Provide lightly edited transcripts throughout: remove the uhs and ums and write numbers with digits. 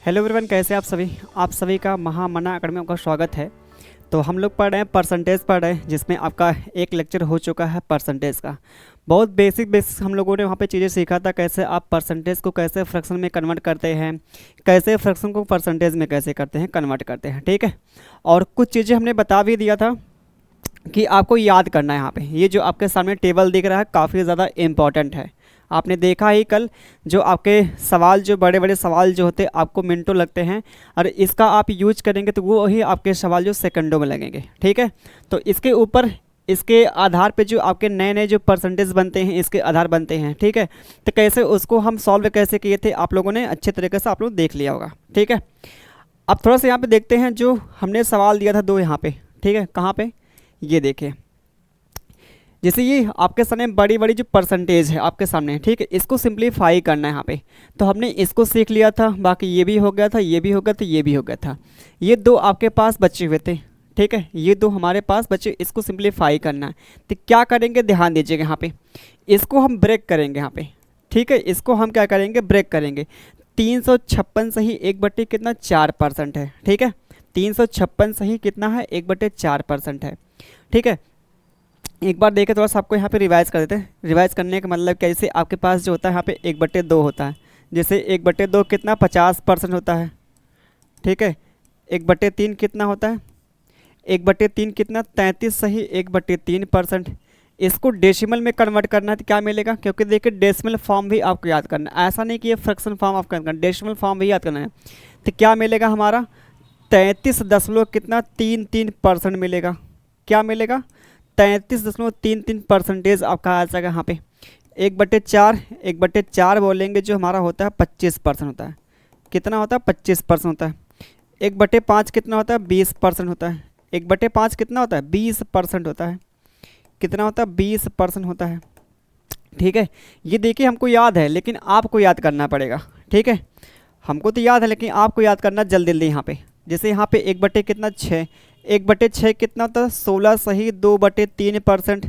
Hello everyone, कैसे आप सभी का महामना अकेडमी में आपका स्वागत है। तो हम लोग पढ़ रहे हैं परसेंटेज पढ़ रहे हैं, जिसमें आपका एक लेक्चर हो चुका है परसेंटेज का। बहुत बेसिक हम लोगों ने वहाँ पे चीज़ें सीखा था, कैसे आप परसेंटेज को कैसे फ्रैक्शन में कन्वर्ट करते हैं, कैसे फ्रैक्शन को परसेंटेज में कैसे करते हैं कन्वर्ट करते हैं, ठीक है। और कुछ चीज़ें हमने बता भी दिया था कि आपको याद करना है। यहाँ पे ये जो आपके सामने टेबल दिख रहा है काफ़ी ज़्यादा इम्पॉर्टेंट है। आपने देखा ही कल, जो आपके सवाल जो बड़े बड़े सवाल जो होते हैं आपको मिनटों लगते हैं, और इसका आप यूज करेंगे तो वो ही आपके सवाल जो सेकंडों में लगेंगे, ठीक है। तो इसके ऊपर इसके आधार पे जो आपके नए नए जो परसेंटेज बनते हैं इसके आधार बनते हैं, ठीक है। तो कैसे उसको हम सॉल्व कैसे किए थे आप लोगों ने अच्छे तरीके से आप लोग देख लिया होगा, ठीक है। अब थोड़ा सा यहाँ पे देखते हैं, जो हमने सवाल दिया था दो यहाँ पे, ठीक है। कहाँ पे, ये देखिए, जैसे ये आपके सामने बड़ी बड़ी जो परसेंटेज है आपके सामने, ठीक है, इसको सिंप्लीफाई करना है यहाँ पे। तो हमने इसको सीख लिया था, बाकी ये भी हो गया था, ये भी हो गया था, ये भी हो गया था। ये दो आपके पास बचे हुए थे, ठीक है, ये दो हमारे पास बचे, इसको सिंप्लीफाई करना है। तो क्या करेंगे, ध्यान दीजिएगा यहाँ पे, इसको हम ब्रेक करेंगे यहाँ पे, ठीक है। इसको हम क्या करेंगे, ब्रेक करेंगे। 356 से ही 1/, कितना 4% है, ठीक है। 356 से ही कितना है, 1/4% है, ठीक है। एक बार देखें थोड़ा सा, आपको यहाँ पे रिवाइज कर देते हैं। रिवाइज करने का मतलब कैसे, आपके पास जो होता है यहाँ पे 1/2 होता है। जैसे 1/2 कितना 50% होता है, ठीक है। 1/3 कितना होता है, 1/3 कितना 33 सही 1/3%। इसको डेसिमल में कन्वर्ट करना है तो क्या मिलेगा, क्योंकि देखिए डेसिमल फॉर्म भी आपको याद करना है, ऐसा नहीं कि ये फ्रैक्शन फॉर्म आपको याद करना है, डेसिमल फॉर्म भी याद करना है। तो क्या मिलेगा हमारा 33 दशमलव कितना 33% मिलेगा। क्या मिलेगा, 33.33% आपका आ जाएगा यहाँ पे। 1/4 बोलेंगे जो हमारा होता है 25% होता है। कितना होता है, 25% होता है। 1/5 कितना होता है, 20% होता है। 1/5 कितना होता है, 20% होता है। कितना होता है, 20% होता है, ठीक है। ये देखिए हमको याद है, लेकिन आपको याद करना पड़ेगा, ठीक है। हमको तो याद है, लेकिन आपको याद करना जल्दी जल्दी यहाँ पे। जैसे यहाँ पे 1/, कितना 6, 1/6 कितना होता है 16 सही 2/3%।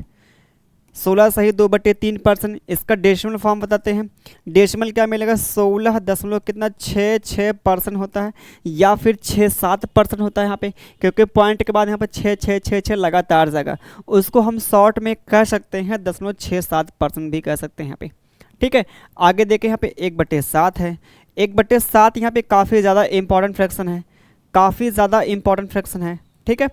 16 सही 2/3%। इसका डेसिमल फॉर्म बताते हैं। डेसिमल क्या मिलेगा, 16 दशमलव कितना 6% होता है, या फिर 6-7% होता है यहाँ पे, क्योंकि पॉइंट के बाद यहाँ पे 6 लगातार जाएगा। उसको हम शॉर्ट में कह सकते हैं 0.67% भी कह सकते हैं यहाँ पे, ठीक है। आगे देखें यहाँ पे 1/7 है। 1/7 यहाँ पे काफ़ी ज़्यादा इंपॉर्टेंट फ्रैक्शन है, काफ़ी ज़्यादा इंपॉर्टेंट फ्रैक्शन है, ठीक है।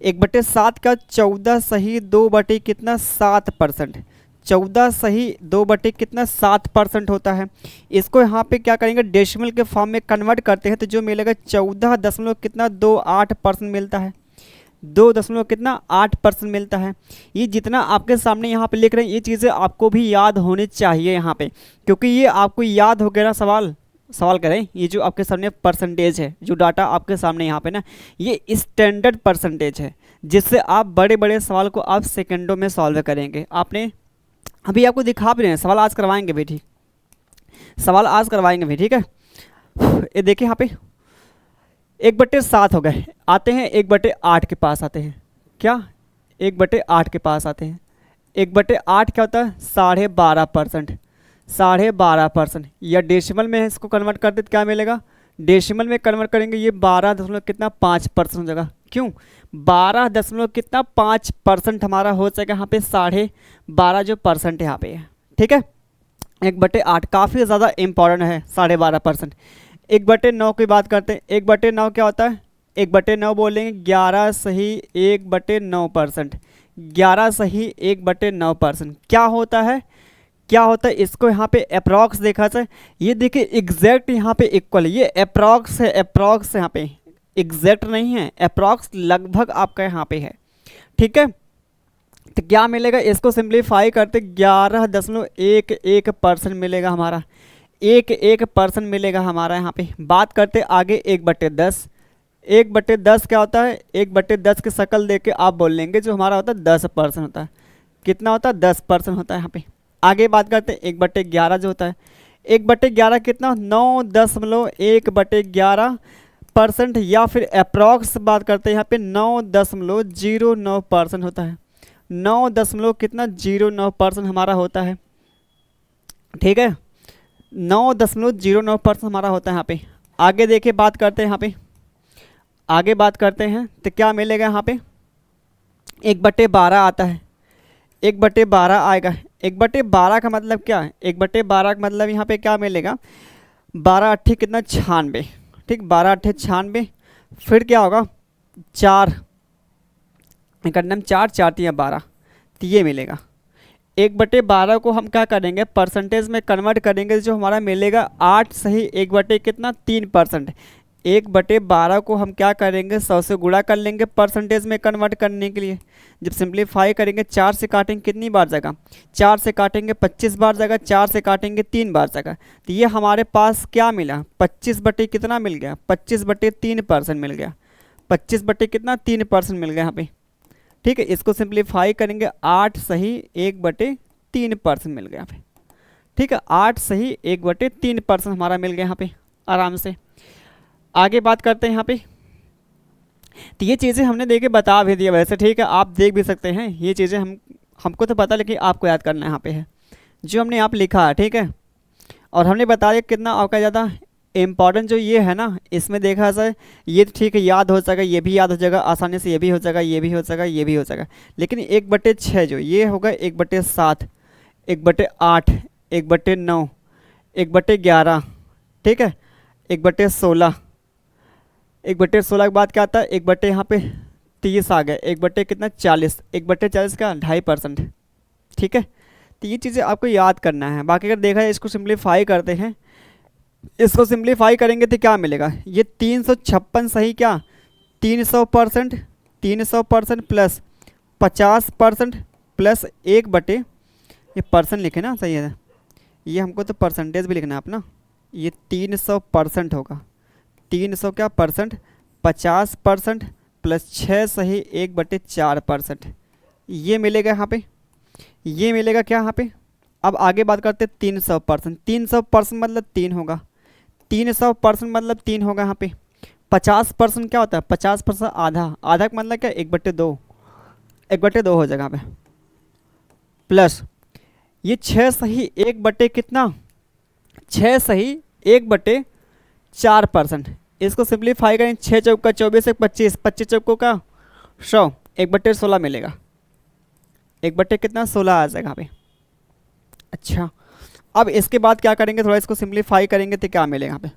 1/7 का 14 सही 2/, कितना 7%। 14 सही 2/, कितना 7% होता है। इसको यहाँ पे क्या करेंगे, डेसिमल के फॉर्म में कन्वर्ट करते हैं तो जो मिलेगा 14 दशमलव कितना 28% मिलता है। 2 दशमलव कितना 8% मिलता है। ये जितना आपके सामने यहाँ पे लिख रहे हैं ये चीज़ें आपको भी याद होनी चाहिए यहाँ पे, क्योंकि ये आपको याद हो गया ना, सवाल करें, ये जो आपके सामने परसेंटेज है, जो डाटा आपके सामने यहाँ पे ना, ये स्टैंडर्ड परसेंटेज है, जिससे आप बड़े बड़े सवाल को आप सेकंडों में सॉल्व करेंगे। आपने अभी आपको दिखा भी रहे हैं, सवाल आज करवाएंगे भी, ठीक, सवाल आज करवाएंगे भी, ठीक है। ये देखिए यहाँ पे 1/7 हो गए, आते हैं 1/8 के पास आते हैं। क्या, 1/8 के पास आते हैं। 1/8 क्या होता है, 12.5%। 12.5%, या डेसिमल में इसको कन्वर्ट कर दे तो क्या मिलेगा, डेसिमल में कन्वर्ट करेंगे ये 12 दशमलव कितना 5% हो जाएगा। क्यों, 12 दशमलव कितना 5% हमारा हो जाएगा यहाँ पे 12.5 जो परसेंट यहाँ पे है, ठीक है। 1/8 काफ़ी ज़्यादा इंपॉर्टेंट है, 12.5%। 1/9 की बात करते हैं। 1/9 क्या होता है, 1/9 बोलेंगे 11 सही 1/9%। 11 सही 1/9% क्या होता है, क्या होता है, इसको यहाँ पे अप्रॉक्स देखा जाए। ये देखिए एग्जैक्ट यहाँ पे इक्वल है, ये अप्रॉक्स है, अप्रॉक्स यहाँ पे एग्जैक्ट नहीं है, अप्रॉक्स लगभग आपका यहाँ पे है, ठीक है। तो क्या मिलेगा, इसको सिंप्लीफाई करते 11.11% मिलेगा हमारा, 1% मिलेगा हमारा यहाँ पे। बात करते आगे 1/10। 1/10 क्या होता है, 1/10 की शक्ल देख के आप बोल लेंगे जो हमारा होता है 10% होता है। कितना होता है, 10% होता है यहाँ पे। आगे बात करते हैं 1/11 जो होता है। 1/11 कितना 9.1/11%, या फिर अप्रॉक्स बात करते हैं यहाँ पे 9.09% होता है। 9.09% हमारा होता है, ठीक है। 9.09% हमारा होता है यहाँ पे। आगे देखिए बात करते हैं यहाँ पे, आगे बात करते हैं तो क्या मिलेगा यहाँ पे, 1/12 आता है, 1/12 आएगा। 1/12 का मतलब क्या है, 1/12 का मतलब यहाँ पे क्या मिलेगा, 12 अट्ठे कितना 96, ठीक, 12 अट्ठे 96। फिर क्या होगा, 4 करना, 4 4 3 12, तो ये मिलेगा। 1/12 को हम क्या करेंगे, परसेंटेज में कन्वर्ट करेंगे, जो हमारा मिलेगा 8 सही 1 कितना 3%। 1/12 को हम क्या करेंगे, 100 से गुणा कर लेंगे परसेंटेज में कन्वर्ट करने के लिए। जब सिंप्लीफाई करेंगे 4 से काटेंगे कितनी बार जाएगा, 4 से काटेंगे 25 बार जाएगा, 4 से काटेंगे 3 बार जाएगा। तो ये हमारे पास क्या मिला, 25 कितना मिल गया, 25/3% मिल गया, 25/कितना 3% मिल गया यहाँ पे, ठीक है। इसको सिंप्लीफाई करेंगे 8 सही 1/3% मिल गया यहाँ पे, ठीक है। 8 सही 1/3% हमारा मिल गया यहाँ पे आराम से। आगे बात करते हैं यहाँ पे, तो ये चीज़ें हमने देखे बता भी दिया वैसे, ठीक है, आप देख भी सकते हैं ये चीज़ें, हमको तो पता, लेकिन आपको याद करना है यहाँ पे है जो हमने यहाँ पे लिखा है, ठीक है। और हमने बताया कितना आपका ज़्यादा इम्पॉर्टेंट जो ये है ना, इसमें देखा जाए ये तो ठीक है, याद हो जाएगा, ये भी याद हो जाएगा आसानी से, ये भी हो जाएगा, ये भी हो जाएगा, ये भी हो जाएगा। लेकिन 1/6 जो ये होगा, 1/7, 1/8, 1/9, 1/11, ठीक है, 1/16, 1/16 के बाद क्या आता है, 1 यहाँ पे 30 आ गया, 1 कितना 40, 1/40 का 2.5%, ठीक है। तो ये चीज़ें आपको याद करना है। बाकी अगर देखा जाए इसको सिंप्लीफाई करते हैं, इसको सिंप्लीफाई करेंगे तो क्या मिलेगा, ये 356 सही क्या 300%, 300% प्लस 50% प्लस 1/, ये परसेंट लिखे ना, सही है, ये हमको तो परसेंटेज भी लिखना है अपना, ये 300% होगा, 300 क्या परसेंट, 50% प्लस 6 सही 1/4%, ये मिलेगा यहाँ पे, ये मिलेगा क्या यहाँ पे। अब आगे बात करते हैं 300%, 300% मतलब 3 होगा, 300% मतलब 3 होगा यहाँ पे। 50% क्या होता है, 50% आधा, आधा का मतलब क्या 1/2, 1/2 हो जाएगा यहाँ पे, प्लस ये 6 सही 1/ कितना, 6 सही 1/4%। इसको सिंप्लीफाई करें, 6 चौका 24, 25, 25 चौकों का 100, 1/16 मिलेगा, 1/ कितना 16 आ जाएगा यहाँ पे। अच्छा, अब इसके बाद क्या करेंगे, थोड़ा इसको सिंप्लीफाई करेंगे तो क्या मिलेगा यहाँ पे,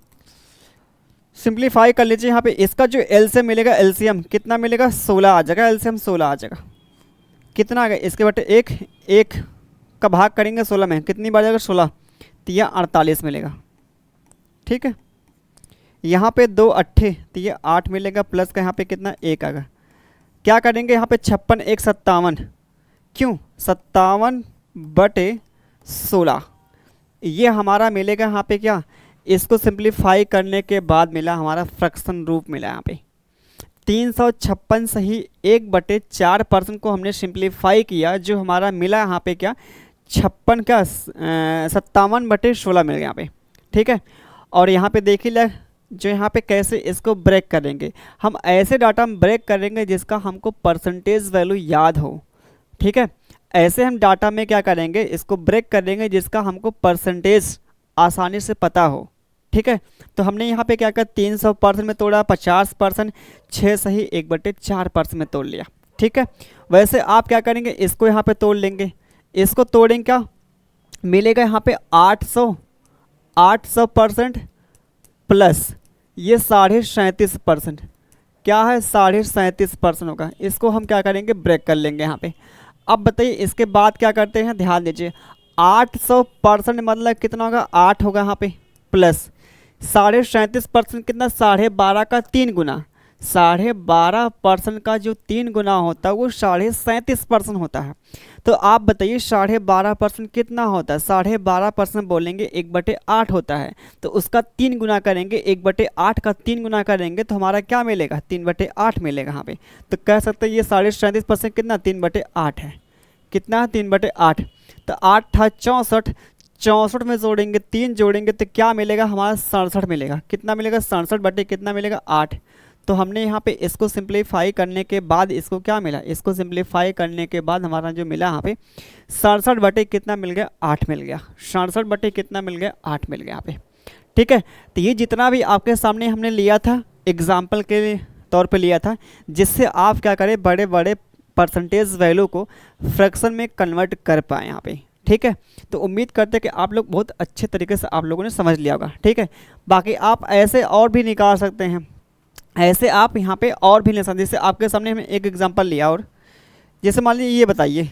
सिंप्लीफाई कर लीजिए यहाँ पे। इसका जो एलसीएम मिलेगा, एलसीएम कितना मिलेगा 16 आ जाएगा, एलसीएम 16 आ जाएगा, कितना आ गया, इसके बटे एक का भाग करेंगे 16 में, कितनी बार जाएगा 16, तो यह 48 मिलेगा, ठीक है। यहाँ पे 2 अट्ठे तो ये 8 मिलेगा, प्लस का यहाँ पे कितना 1 आएगा। क्या करेंगे यहाँ पे 56 1 57, क्यों 57/16, ये हमारा मिलेगा यहाँ पे क्या, इसको सिंप्लीफाई करने के बाद मिला हमारा फ्रैक्शन रूप मिला यहाँ पे। 356 सही 1/4% को हमने सिंप्लीफाई किया, जो हमारा मिला यहाँ पे क्या 56 क्या 57/16 मिल गया यहाँ पे, ठीक है। और यहाँ पे देखिए जो यहाँ पे कैसे इसको ब्रेक करेंगे, हम ऐसे डाटा हम ब्रेक करेंगे जिसका हमको परसेंटेज वैल्यू याद हो, ठीक है। ऐसे हम डाटा में क्या करेंगे, इसको ब्रेक करेंगे जिसका हमको परसेंटेज आसानी से पता हो, ठीक है। तो हमने यहाँ पे क्या किया, 300% में तोड़ा, 50%, 6 सही 1/4% में तोड़ लिया, ठीक है। वैसे आप क्या करेंगे, इसको यहाँ पे तोड़ लेंगे, इसको तोड़ेंगे क्या मिलेगा यहाँ पे 800% प्लस ये 37.5%, क्या है 37.5% होगा। इसको हम क्या करेंगे, ब्रेक कर लेंगे यहाँ पे। अब बताइए इसके बाद क्या करते हैं, ध्यान दीजिए, 800% मतलब कितना होगा 8 होगा यहाँ पे, प्लस 37.5% कितना 12.5 का 3 गुना, 12.5% का जो 3 गुना होता है वो 37.5% होता है। तो आप बताइए 12.5% कितना होता है, 12.5% बोलेंगे 1/8 होता है, तो उसका 3 गुना करेंगे, 1/8 का 3 गुना करेंगे तो हमारा क्या मिलेगा 3/8 मिलेगा यहाँ पे। तो कह सकते हैं ये 37.5% कितना 3/8 है, कितना है 3/8, तो 8 था 64, 64 में जोड़ेंगे 3 जोड़ेंगे तो क्या मिलेगा हमारा 67 मिलेगा, कितना मिलेगा 67 कितना मिलेगा 8। तो हमने यहाँ पे इसको सिंप्लीफाई करने के बाद इसको क्या मिला, इसको सिंप्लीफाई करने के बाद हमारा जो मिला यहाँ पे 67 कितना मिल गया 8 मिल गया, 67 कितना मिल गया 8 मिल गया यहाँ पे, ठीक है। तो ये जितना भी आपके सामने हमने लिया था एग्जाम्पल के तौर पे लिया था, जिससे आप क्या करें बड़े बड़े परसेंटेज वैल्यू को फ्रैक्शन में कन्वर्ट कर पाए यहाँ पे। ठीक है, तो उम्मीद करते हैं कि आप लोग बहुत अच्छे तरीके से आप लोगों ने समझ लिया होगा। ठीक है, बाकी आप ऐसे और भी निकाल सकते हैं, ऐसे आप यहाँ पे और भी ले सकते हैं। जैसे आपके सामने हमने एक एग्जांपल लिया, और जैसे मान लीजिए ये बताइए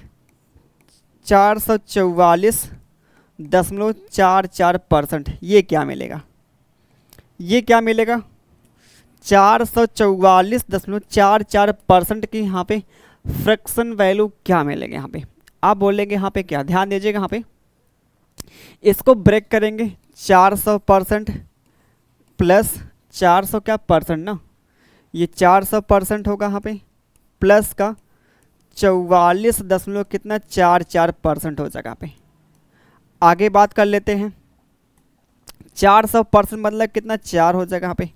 444.44%, ये क्या मिलेगा, ये क्या मिलेगा 444.44% की यहाँ पे फ्रैक्शन वैल्यू क्या मिलेगा। यहाँ पे आप बोलेंगे यहाँ पे क्या, ध्यान दीजिएगा यहाँ पे इसको ब्रेक करेंगे 400% प्लस 400 क्या परसेंट ना, ये 400% होगा यहाँ पे, प्लस का 44 दशमलव कितना 44% हो जाएगा यहाँ पे। आगे बात कर लेते हैं, 400% मतलब कितना 4 हो जाएगा यहाँ पे।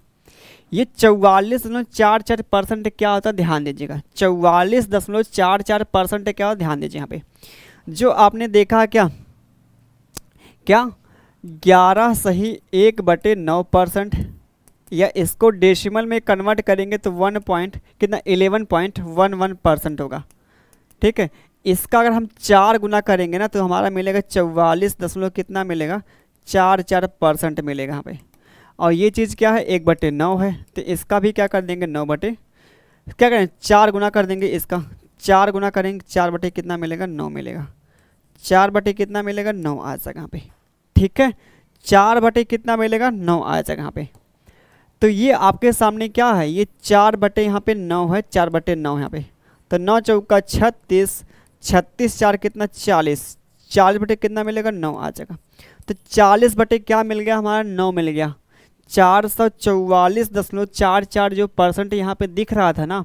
ये 44.44% क्या होता है, ध्यान दीजिएगा 44.44% क्या होता है, ध्यान दीजिए यहाँ पे। जो आपने देखा क्या क्या 11 सही 1/9%, या इसको डेसिमल में कन्वर्ट करेंगे तो 1 पॉइंट कितना 11.11% होगा। ठीक है, इसका अगर हम 4 गुना करेंगे ना तो हमारा मिलेगा 44 दशमलव कितना मिलेगा 44% मिलेगा यहाँ पे। और ये चीज़ क्या है 1/9 है, तो इसका भी क्या कर देंगे 9 बटे क्या करें 4 गुना कर देंगे, इसका 4 गुना करेंगे 4 बटे कितना मिलेगा 9 मिलेगा, 4 बटे कितना मिलेगा 9 आ जाएगा यहाँ पे। ठीक है, 4 बटे कितना मिलेगा 9 आ जाएगा यहाँ पे। तो ये आपके सामने क्या है, ये 4 बटे यहाँ पे 9 है, 4/9 यहाँ पे, तो 9 चौका 36, 36 4 कितना 40, 40 बटे कितना मिलेगा 9 आ जाएगा। तो 40 बटे क्या मिल गया हमारा 9 मिल गया। 444.44 जो परसेंट यहाँ पे दिख रहा था ना,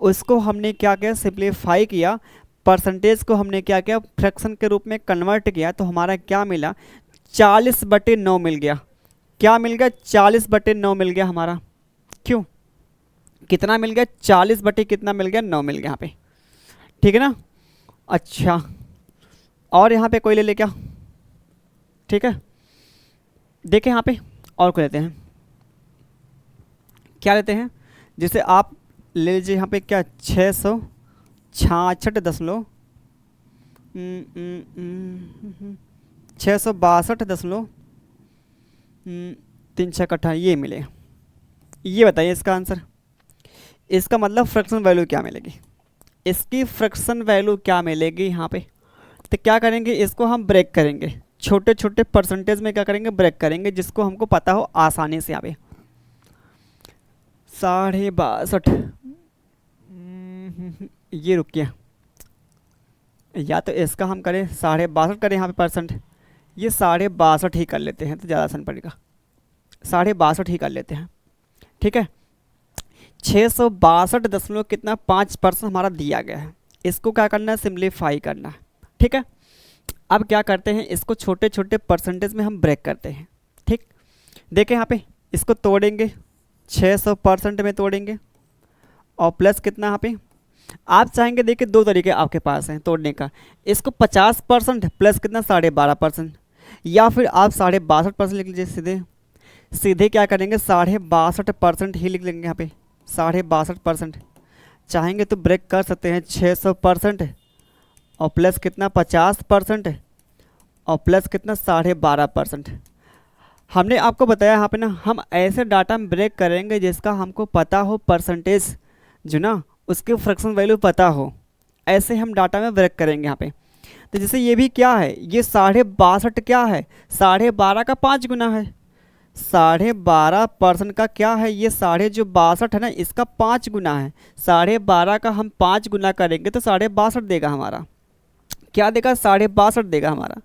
उसको हमने क्या किया सिंप्लीफाई किया, परसेंटेज को हमने क्या किया फ्रैक्शन के रूप में कन्वर्ट किया, तो हमारा क्या मिला 40/9 मिल गया। क्या मिल गया 40/9 मिल गया हमारा। क्यों कितना मिल गया 40 बटे कितना मिल गया 9 मिल गया यहाँ पे। ठीक है ना, अच्छा और यहाँ पे कोई ले ले क्या, ठीक है देखें यहाँ पे और कोई लेते हैं, क्या लेते हैं, जैसे आप ले लीजिए यहाँ पे क्या 662.36 ये मिले। ये बताइए इसका आंसर, इसका मतलब फ्रैक्शन वैल्यू क्या मिलेगी, इसकी फ्रैक्शन वैल्यू क्या मिलेगी यहाँ पे। तो क्या करेंगे इसको हम ब्रेक करेंगे, छोटे छोटे परसेंटेज में क्या करेंगे ब्रेक करेंगे, जिसको हमको पता हो आसानी से। यहाँ पे 62.5 ये रुकिए, या तो इसका हम करें 62.5 करें यहाँ पे परसेंट, ये 62.5 ही कर लेते हैं तो ज़्यादा आसान पड़ेगा, 62.5 ही कर लेते हैं। ठीक है, 662 दशमलव कितना 5% हमारा दिया गया है, इसको क्या करना है सिंप्लीफाई करना है। ठीक है, अब क्या करते हैं इसको छोटे छोटे परसेंटेज में हम ब्रेक करते हैं। ठीक, देखें यहाँ पे इसको तोड़ेंगे 600% में तोड़ेंगे, और प्लस कितना यहाँ पे आप चाहेंगे, देखिए दो तरीके आपके पास हैं तोड़ने का, इसको 50% प्लस कितना 12.5%, या फिर आप 62.5% लिख लीजिए, सीधे सीधे क्या करेंगे 62.5% ही लिख लेंगे यहाँ पे 62.5%। चाहेंगे तो ब्रेक कर सकते हैं 600% और प्लस कितना 50% और प्लस कितना 12.5%। हमने आपको बताया यहाँ पे ना हम ऐसे डाटा में ब्रेक करेंगे जिसका हमको पता हो परसेंटेज, जो ना उसके फ्रैक्शन वैल्यू पता हो, ऐसे हम डाटा में ब्रेक करेंगे यहाँ पे। तो जैसे ये भी क्या है, ये 62.5 क्या है 12.5 का 5 गुना है, 12.5% का क्या है ये 62.5 है ना, इसका 5 गुना है, 12.5 का हम 5 गुना करेंगे तो 62.5 देगा हमारा, क्या देगा 62.5 देगा हमारा।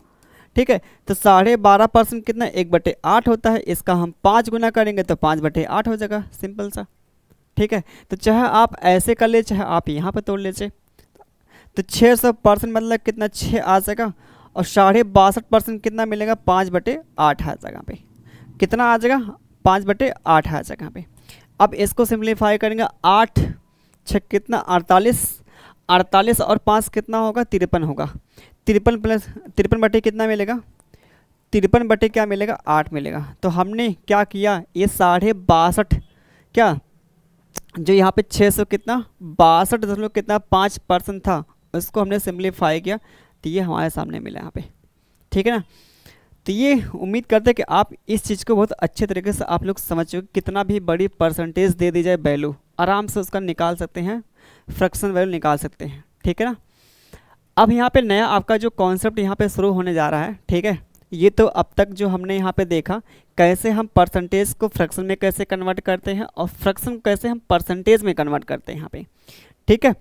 ठीक है, तो 12.5% कितना 1/8 होता है, इसका हम 5 गुना करेंगे तो 5/8 हो जाएगा, सिंपल सा। ठीक है, तो चाहे आप ऐसे कर ले चाहे आप यहाँ पर तोड़ लीजिए, तो 600% मतलब कितना 6 आ जाएगा, और 62.5% कितना मिलेगा 5/8 आ जाएगा यहाँ पे, कितना आ जाएगा 5/8 आ जाएगा यहाँ पे। अब इसको सिंप्लीफाई करेंगे 8 6 कितना 48, 48 और 5 कितना होगा 53 होगा, 53 प्लस 53 बटे कितना मिलेगा 53 बटे क्या मिलेगा 8 मिलेगा। तो हमने क्या किया, ये 62.5 क्या जो यहाँ पे 600 कितना 62 कितना 5% था, उसको हमने सिंप्लीफाई किया तो ये हमारे सामने मिला यहाँ पे। ठीक है ना। तो ये उम्मीद करते हैं कि आप इस चीज़ को बहुत अच्छे तरीके से आप लोग समझ चुके। कितना भी बड़ी परसेंटेज दे दी जाए वैल्यू, आराम से उसका निकाल सकते हैं, फ्रैक्शन वैल्यू निकाल सकते हैं। ठीक है ना। अब यहाँ पे नया आपका जो कॉन्सेप्ट यहाँ पे शुरू होने जा रहा है। ठीक है। ये तो अब तक जो हमने यहाँ पे देखा कैसे हम परसेंटेज को फ्रैक्शन में कैसे कन्वर्ट करते हैं और फ्रैक्शन कैसे हम परसेंटेज में कन्वर्ट करते हैं यहाँ पे। ठीक है।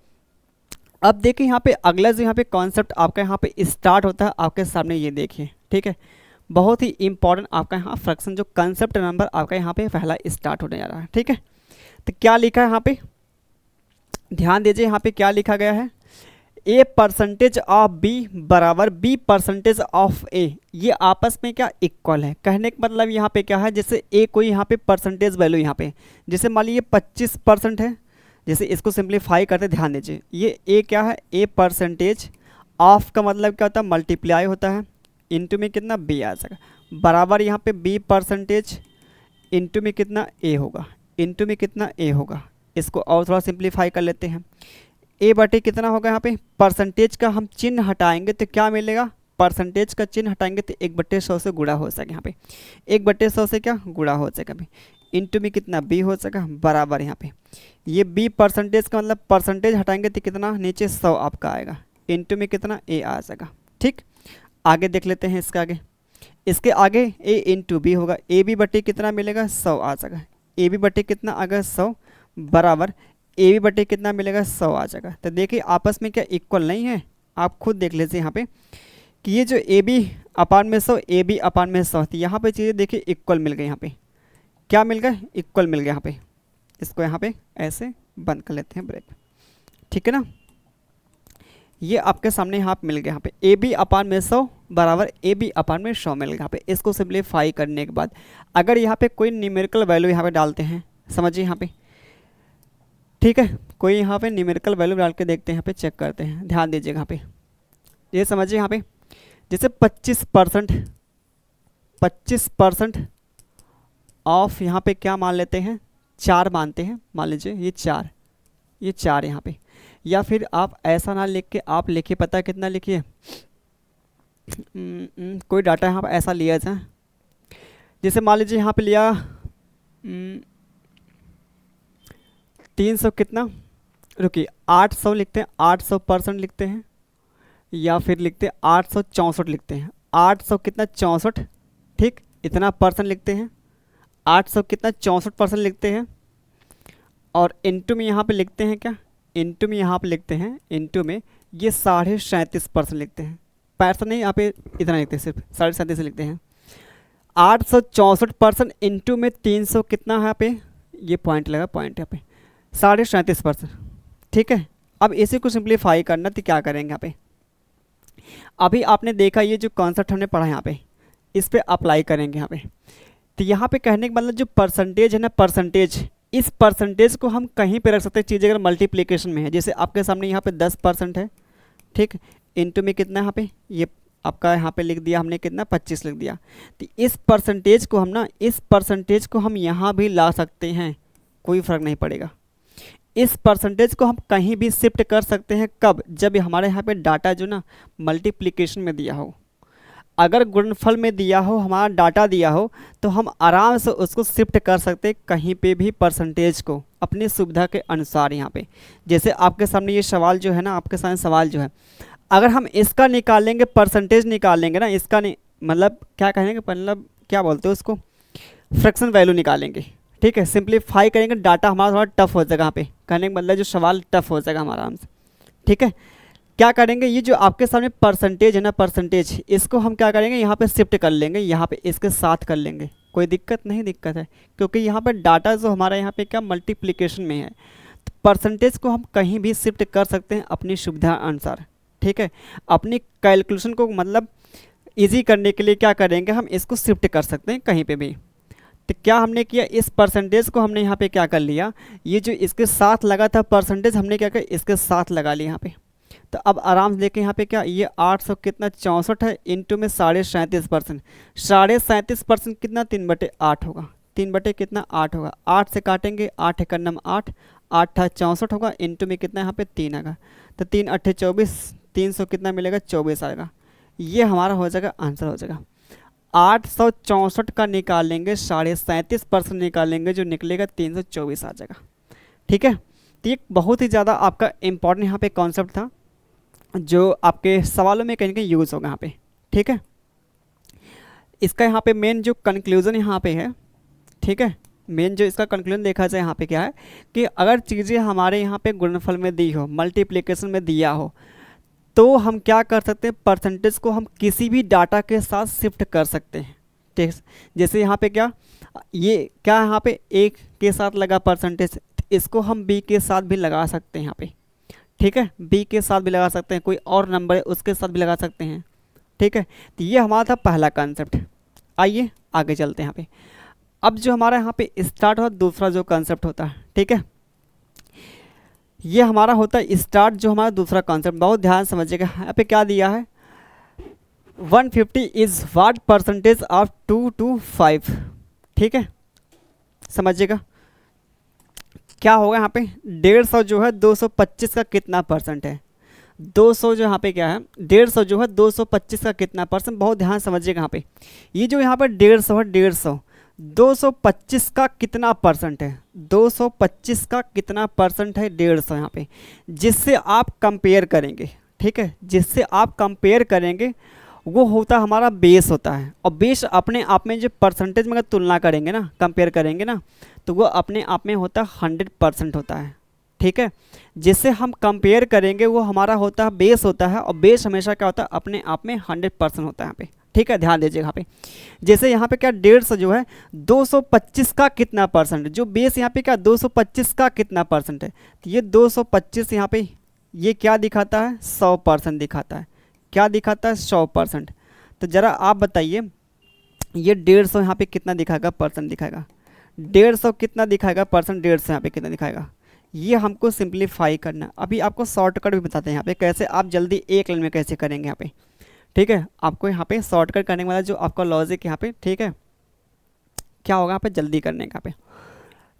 अब देखिए यहाँ पे अगला जो यहाँ पे कॉन्सेप्ट आपका यहाँ पे स्टार्ट होता है आपके सामने, ये देखिए। ठीक है। बहुत ही इंपॉर्टेंट आपका यहाँ फ्रैक्शन जो कंसेप्ट नंबर आपका यहाँ पे पहला स्टार्ट होने जा रहा है। ठीक है। तो क्या लिखा है यहाँ पे, ध्यान दीजिए यहाँ पे क्या लिखा गया है, ए परसेंटेज ऑफ बी बराबर बी परसेंटेज ऑफ ए, ये आपस में क्या इक्वल है। कहने का मतलब यहाँ पे क्या है, जैसे ए कोई यहाँ पे परसेंटेज वैल्यू यहाँ पे जैसे मान लीजिए 25% है, जैसे इसको सिंप्लीफाई करते ध्यान दीजिए, ये ए क्या है, ए परसेंटेज ऑफ का मतलब क्या होता है मल्टीप्लाई होता है, इनटू में कितना बी आ जाएगा, बराबर यहाँ पे बी परसेंटेज इनटू में कितना ए होगा, इनटू में कितना ए होगा। इसको और थोड़ा सिंप्लीफाई कर लेते हैं, ए बटे कितना होगा यहाँ पे परसेंटेज का हम चिन्ह हटाएंगे तो क्या मिलेगा, परसेंटेज का चिन्ह हटाएंगे तो 1/100 से गुणा हो सके, यहाँ पे 1/100 से क्या गुणा हो सकेगा भाई, इनटू में कितना बी हो सका, बराबर यहाँ पे ये बी परसेंटेज का मतलब परसेंटेज हटाएंगे तो कितना नीचे 100 आपका आएगा, इनटू में कितना ए आ जाएगा। ठीक, आगे देख लेते हैं इसका आगे, इसके आगे ए इंटू बी होगा, ए बी बटे कितना मिलेगा 100 आ जाएगा, ए बी बटे कितना आ गया 100 बराबर ए बी बटे कितना मिलेगा 100 आ जाएगा। तो देखिए आपस में क्या इक्वल नहीं है, आप खुद देख लीजिए यहाँ पे कि ये जो ए बी अपान में 100 ए बी अपान में 100 थी, यहाँ पे चीज़ें देखिए इक्वल मिल गई, यहाँ पे क्या मिल गया इक्वल मिल गया। यहाँ पे इसको यहाँ पे ऐसे बंद कर लेते हैं ब्रेक। ठीक है ना, ये आपके सामने यहाँ पे मिल गया, यहाँ पे ए बी अपान में 100 बराबर ए बी अपान में 100 मिल गया। यहाँ पे इसको सिंप्लीफाई करने के बाद अगर यहाँ पे कोई न्यूमेरिकल वैल्यू यहाँ पे डालते हैं, समझिए यहाँ पे, ठीक है, कोई यहाँ पे न्यूमेरिकल वैल्यू डाल के देखते हैं, यहाँ पे चेक करते हैं, ध्यान दीजिएगा यहाँ पे, ये समझिए यहाँ पे जैसे 25% ऑफ यहाँ पे क्या मान लेते हैं 4 मानते हैं, मान लीजिए ये 4 यहाँ पे, या फिर आप ऐसा ना लिख के आप लिखिए, पता कितना लिखिए, कोई डाटा यहाँ पे ऐसा लिया जाए, जैसे मान लीजिए यहाँ पे लिया 300 कितना, रुकिए 800 लिखते हैं, 800% लिखते हैं, या फिर लिखते हैं 864 लिखते हैं, 800 कितना 64, ठीक, इतना परसेंट लिखते हैं, 800 कितना 64% लिखते हैं, और इनटू में यहाँ पे लिखते हैं क्या, इनटू में यहाँ पे लिखते हैं, इनटू में ये 37.5% लिखते हैं, पैसा नहीं यहाँ पे इतना लिखते हैं, सिर्फ 37.5 लिखते हैं, 864% इनटू में 300 कितना है यहाँ पे, ये पॉइंट लगा, पॉइंट यहाँ पे 37.5%। ठीक है, अब इसी को सिंप्लीफाई करना तो क्या करेंगे यहाँ पे, अभी आपने देखा ये जो कॉन्सेप्ट हमने पढ़ा यहाँ पे, इस पे अप्लाई करेंगे यहाँ पे। तो यहाँ पे कहने का मतलब जो परसेंटेज है ना, परसेंटेज, इस परसेंटेज को हम कहीं पे रख सकते हैं, चीज़ अगर मल्टीप्लिकेशन में है, जैसे आपके सामने यहाँ पे 10% है, ठीक, इनटू में कितना यहाँ पे, ये आपका यहाँ पे लिख दिया हमने कितना 25 लिख दिया। तो इस परसेंटेज को हम ना, इस परसेंटेज को हम यहाँ भी ला सकते हैं, कोई फ़र्क नहीं पड़ेगा। इस परसेंटेज को हम कहीं भी शिफ्ट कर सकते हैं, कब, जब हमारे यहाँ पे डाटा जो ना मल्टीप्लिकेशन में दिया हो, अगर गुणनफल में दिया हो, हमारा डाटा दिया हो, तो हम आराम से उसको शिफ्ट कर सकते हैं कहीं पे भी परसेंटेज को अपनी सुविधा के अनुसार। यहाँ पे जैसे आपके सामने ये सवाल जो है ना, आपके सामने सवाल जो है, अगर हम इसका निकालेंगे, परसेंटेज निकालेंगे ना, इसका नहीं मतलब क्या कहेंगे, मतलब क्या बोलते हैं उसको, फ्रैक्शन वैल्यू निकालेंगे, ठीक है, सिंप्लीफाई करेंगे, डाटा हमारा थोड़ा टफ हो जाएगा, यहाँ पे कहने का मतलब जो सवाल टफ हो जाएगा हमारा आराम से। ठीक है, क्या करेंगे, ये जो आपके सामने परसेंटेज है ना, परसेंटेज, इसको हम क्या करेंगे यहाँ पे शिफ्ट कर लेंगे, यहाँ पे इसके साथ कर लेंगे, कोई दिक्कत नहीं, दिक्कत है क्योंकि यहाँ पे डाटा जो हमारा यहाँ पे क्या मल्टीप्लिकेशन में है, तो परसेंटेज को हम कहीं भी शिफ्ट कर सकते हैं अपनी सुविधा अनुसार। ठीक है, अपनी कैलकुलेशन को मतलब ईजी करने के लिए क्या करेंगे, हम इसको शिफ्ट कर सकते हैं कहीं पर भी। तो क्या हमने किया, इस परसेंटेज को हमने यहाँ पे क्या कर लिया, ये जो इसके साथ लगा था परसेंटेज, हमने क्या किया इसके साथ लगा लिया यहाँ पे। तो अब आराम से देखें यहाँ पे क्या ये 800 कितना 64 है इंटू में 37.5%। 37.5% कितना 3/8 होगा। 3 कितना 8 होगा। 8 से काटेंगे 8 एक नम 8, 8 64 होगा इंटू में कितना यहाँ पे 3 आएगा। तो 3 8 24, 300 कितना मिलेगा 24 आएगा। ये हमारा हो जाएगा आंसर हो जाएगा। 864 का निकाल लेंगे 37.5% निकालेंगे जो निकलेगा 324 आ जाएगा। ठीक है, तो ये बहुत ही ज़्यादा आपका इम्पॉर्टेंट यहाँ पे कॉन्सेप्ट था जो आपके सवालों में कहीं कहीं यूज़ होगा यहाँ पे। ठीक है, इसका यहाँ पे मेन जो कंक्लूज़न यहाँ पे है, ठीक है, मेन जो इसका कंक्लूजन देखा जाए यहाँ पे क्या है कि अगर चीज़ें हमारे यहाँ पे गुणनफल में दी हो, मल्टीप्लिकेशन में दिया हो, तो हम क्या कर सकते हैं, परसेंटेज को हम किसी भी डाटा के साथ शिफ्ट कर सकते हैं। ठीक, जैसे यहाँ पे क्या ये क्या यहाँ पे एक के साथ लगा परसेंटेज, इसको हम बी के साथ भी लगा सकते हैं यहाँ पे। ठीक है, बी के साथ भी लगा सकते हैं, कोई और नंबर है उसके साथ भी लगा सकते हैं। ठीक है, तो ये हमारा था पहला कॉन्सेप्ट। आइए आगे चलते हैं यहाँ पे। अब जो हमारा यहाँ पे स्टार्ट हुआ दूसरा जो कॉन्सेप्ट होता है, ठीक है, ये हमारा होता है स्टार्ट जो हमारा दूसरा कॉन्सेप्ट। बहुत ध्यान समझिएगा, यहाँ पे क्या दिया है 150 is what percentage of 2 to 5। ठीक है, समझिएगा क्या होगा यहाँ पे 150 जो है 225 का कितना परसेंट है। 200 जो यहाँ पे क्या है 150 जो है 225 का कितना परसेंट। बहुत ध्यान समझिएगा यहाँ पे, ये जो यहाँ पे 150 है 150 225 का कितना परसेंट है, 225 का कितना परसेंट है 150 यहाँ पे, जिससे आप कंपेयर करेंगे। ठीक है, जिससे आप कंपेयर करेंगे वो होता हमारा बेस होता है। और बेस अपने आप में जो परसेंटेज में अगर तुलना करेंगे ना, कंपेयर करेंगे ना, तो वो अपने आप में होता 100% होता है। ठीक है, जिससे हम कंपेयर करेंगे वो हमारा होता है बेस होता है, और बेस हमेशा क्या होता है अपने आप में 100% होता है यहाँ पे। ठीक है, ध्यान दीजिएगा यहाँ पे, जैसे यहाँ पे क्या 150 जो है 225 का कितना परसेंट, जो बेस यहाँ पे क्या 225 का कितना परसेंट है, तो ये 225 यहाँ पे ये क्या दिखाता है 100% दिखाता है। क्या दिखाता है 100%। तो ज़रा आप बताइए ये 150 यहाँ पे कितना दिखाएगा परसेंट दिखाएगा, 150 कितना दिखाएगा परसेंट, 150 यहाँ पे कितना दिखाएगा, ये हमको सिंप्लीफाई करना है। अभी आपको शॉर्टकट भी बताते हैं यहाँ पे कैसे आप जल्दी एक लाइन में कैसे करेंगे यहाँ पे। ठीक है, आपको यहाँ पे शॉर्टकट करने वाला जो आपका लॉजिक यहाँ पे, ठीक है, क्या होगा यहाँ पे जल्दी करने का पे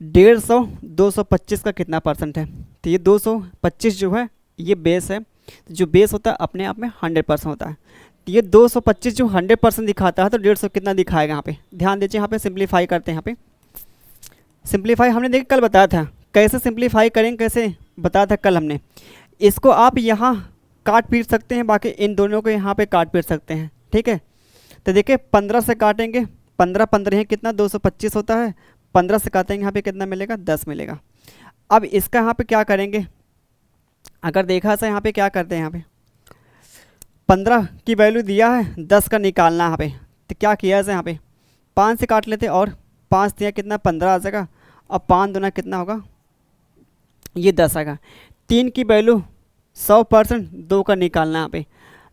150 225 का कितना परसेंट है, तो ये 225 जो है ये बेस है, जो बेस होता है अपने आप में 100% होता है। तो ये 225 जो 100% दिखाता है तो 150 कितना दिखाएगा यहाँ पे। ध्यान दीजिए यहाँ पे सिंप्लीफाई करते हैं। यहाँ पे सिंप्लीफाई हमने देखिए कल बताया था कैसे सिंप्लीफाई करेंगे, कैसे बताया था कल हमने। इसको आप यहाँ काट पीट सकते हैं, बाकी इन दोनों को यहाँ पे काट पीट सकते हैं। ठीक है, तो देखिए 15 से काटेंगे, 15 15 है कितना 225 होता है, 15 से काटेंगे यहाँ पे कितना मिलेगा 10 मिलेगा। अब इसका यहाँ पे क्या करेंगे, अगर देखा जाए यहाँ पे क्या करते हैं, यहाँ पे 15 की वैल्यू दिया है 10 का निकालना यहाँ पे, तो क्या किया जाए यहाँ पे 5 से काट लेते और 5 दिया कितना 15 आ जाएगा, और 5 दूना कितना होगा ये 10 आएगा। 3 की वैल्यू 100% 2 का निकालना यहाँ पे,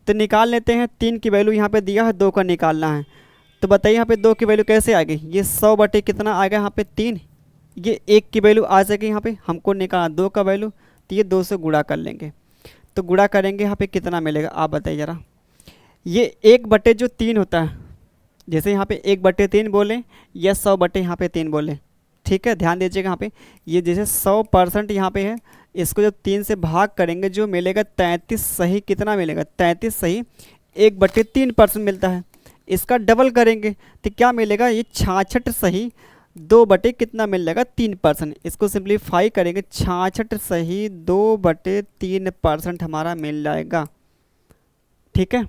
तो निकाल लेते हैं। 3 की वैल्यू यहाँ पे दिया है 2 का निकालना है, तो बताइए यहाँ पे 2 की वैल्यू कैसे आ गई, ये 100 बटे कितना आएगा यहाँ पे 3, ये 1 की वैल्यू आ जाएगी यहाँ पे, हमको निकालना 2 का वैल्यू, तो ये 2 से गुणा कर लेंगे, तो गुणा करेंगे यहाँ पे कितना मिलेगा आप बताइए ज़रा। ये 1 बटे जो 3 होता है, जैसे यहाँ पे 1 बटे 3 बोलें या 100 बटे यहाँ पे 3 बोलें। ठीक है, ध्यान दीजिएगा यहाँ पे ये जैसे 100% यहाँ पे है, इसको जब 3 से भाग करेंगे जो मिलेगा 33 सही कितना मिलेगा 33 सही 1 बटे 3% मिलता है। इसका डबल करेंगे तो क्या मिलेगा ये 66 सही 2 बटे कितना मिल जाएगा 3%। इसको सिंप्लीफाई करेंगे 66 सही 2 बटे 3% हमारा मिल जाएगा। ठीक है,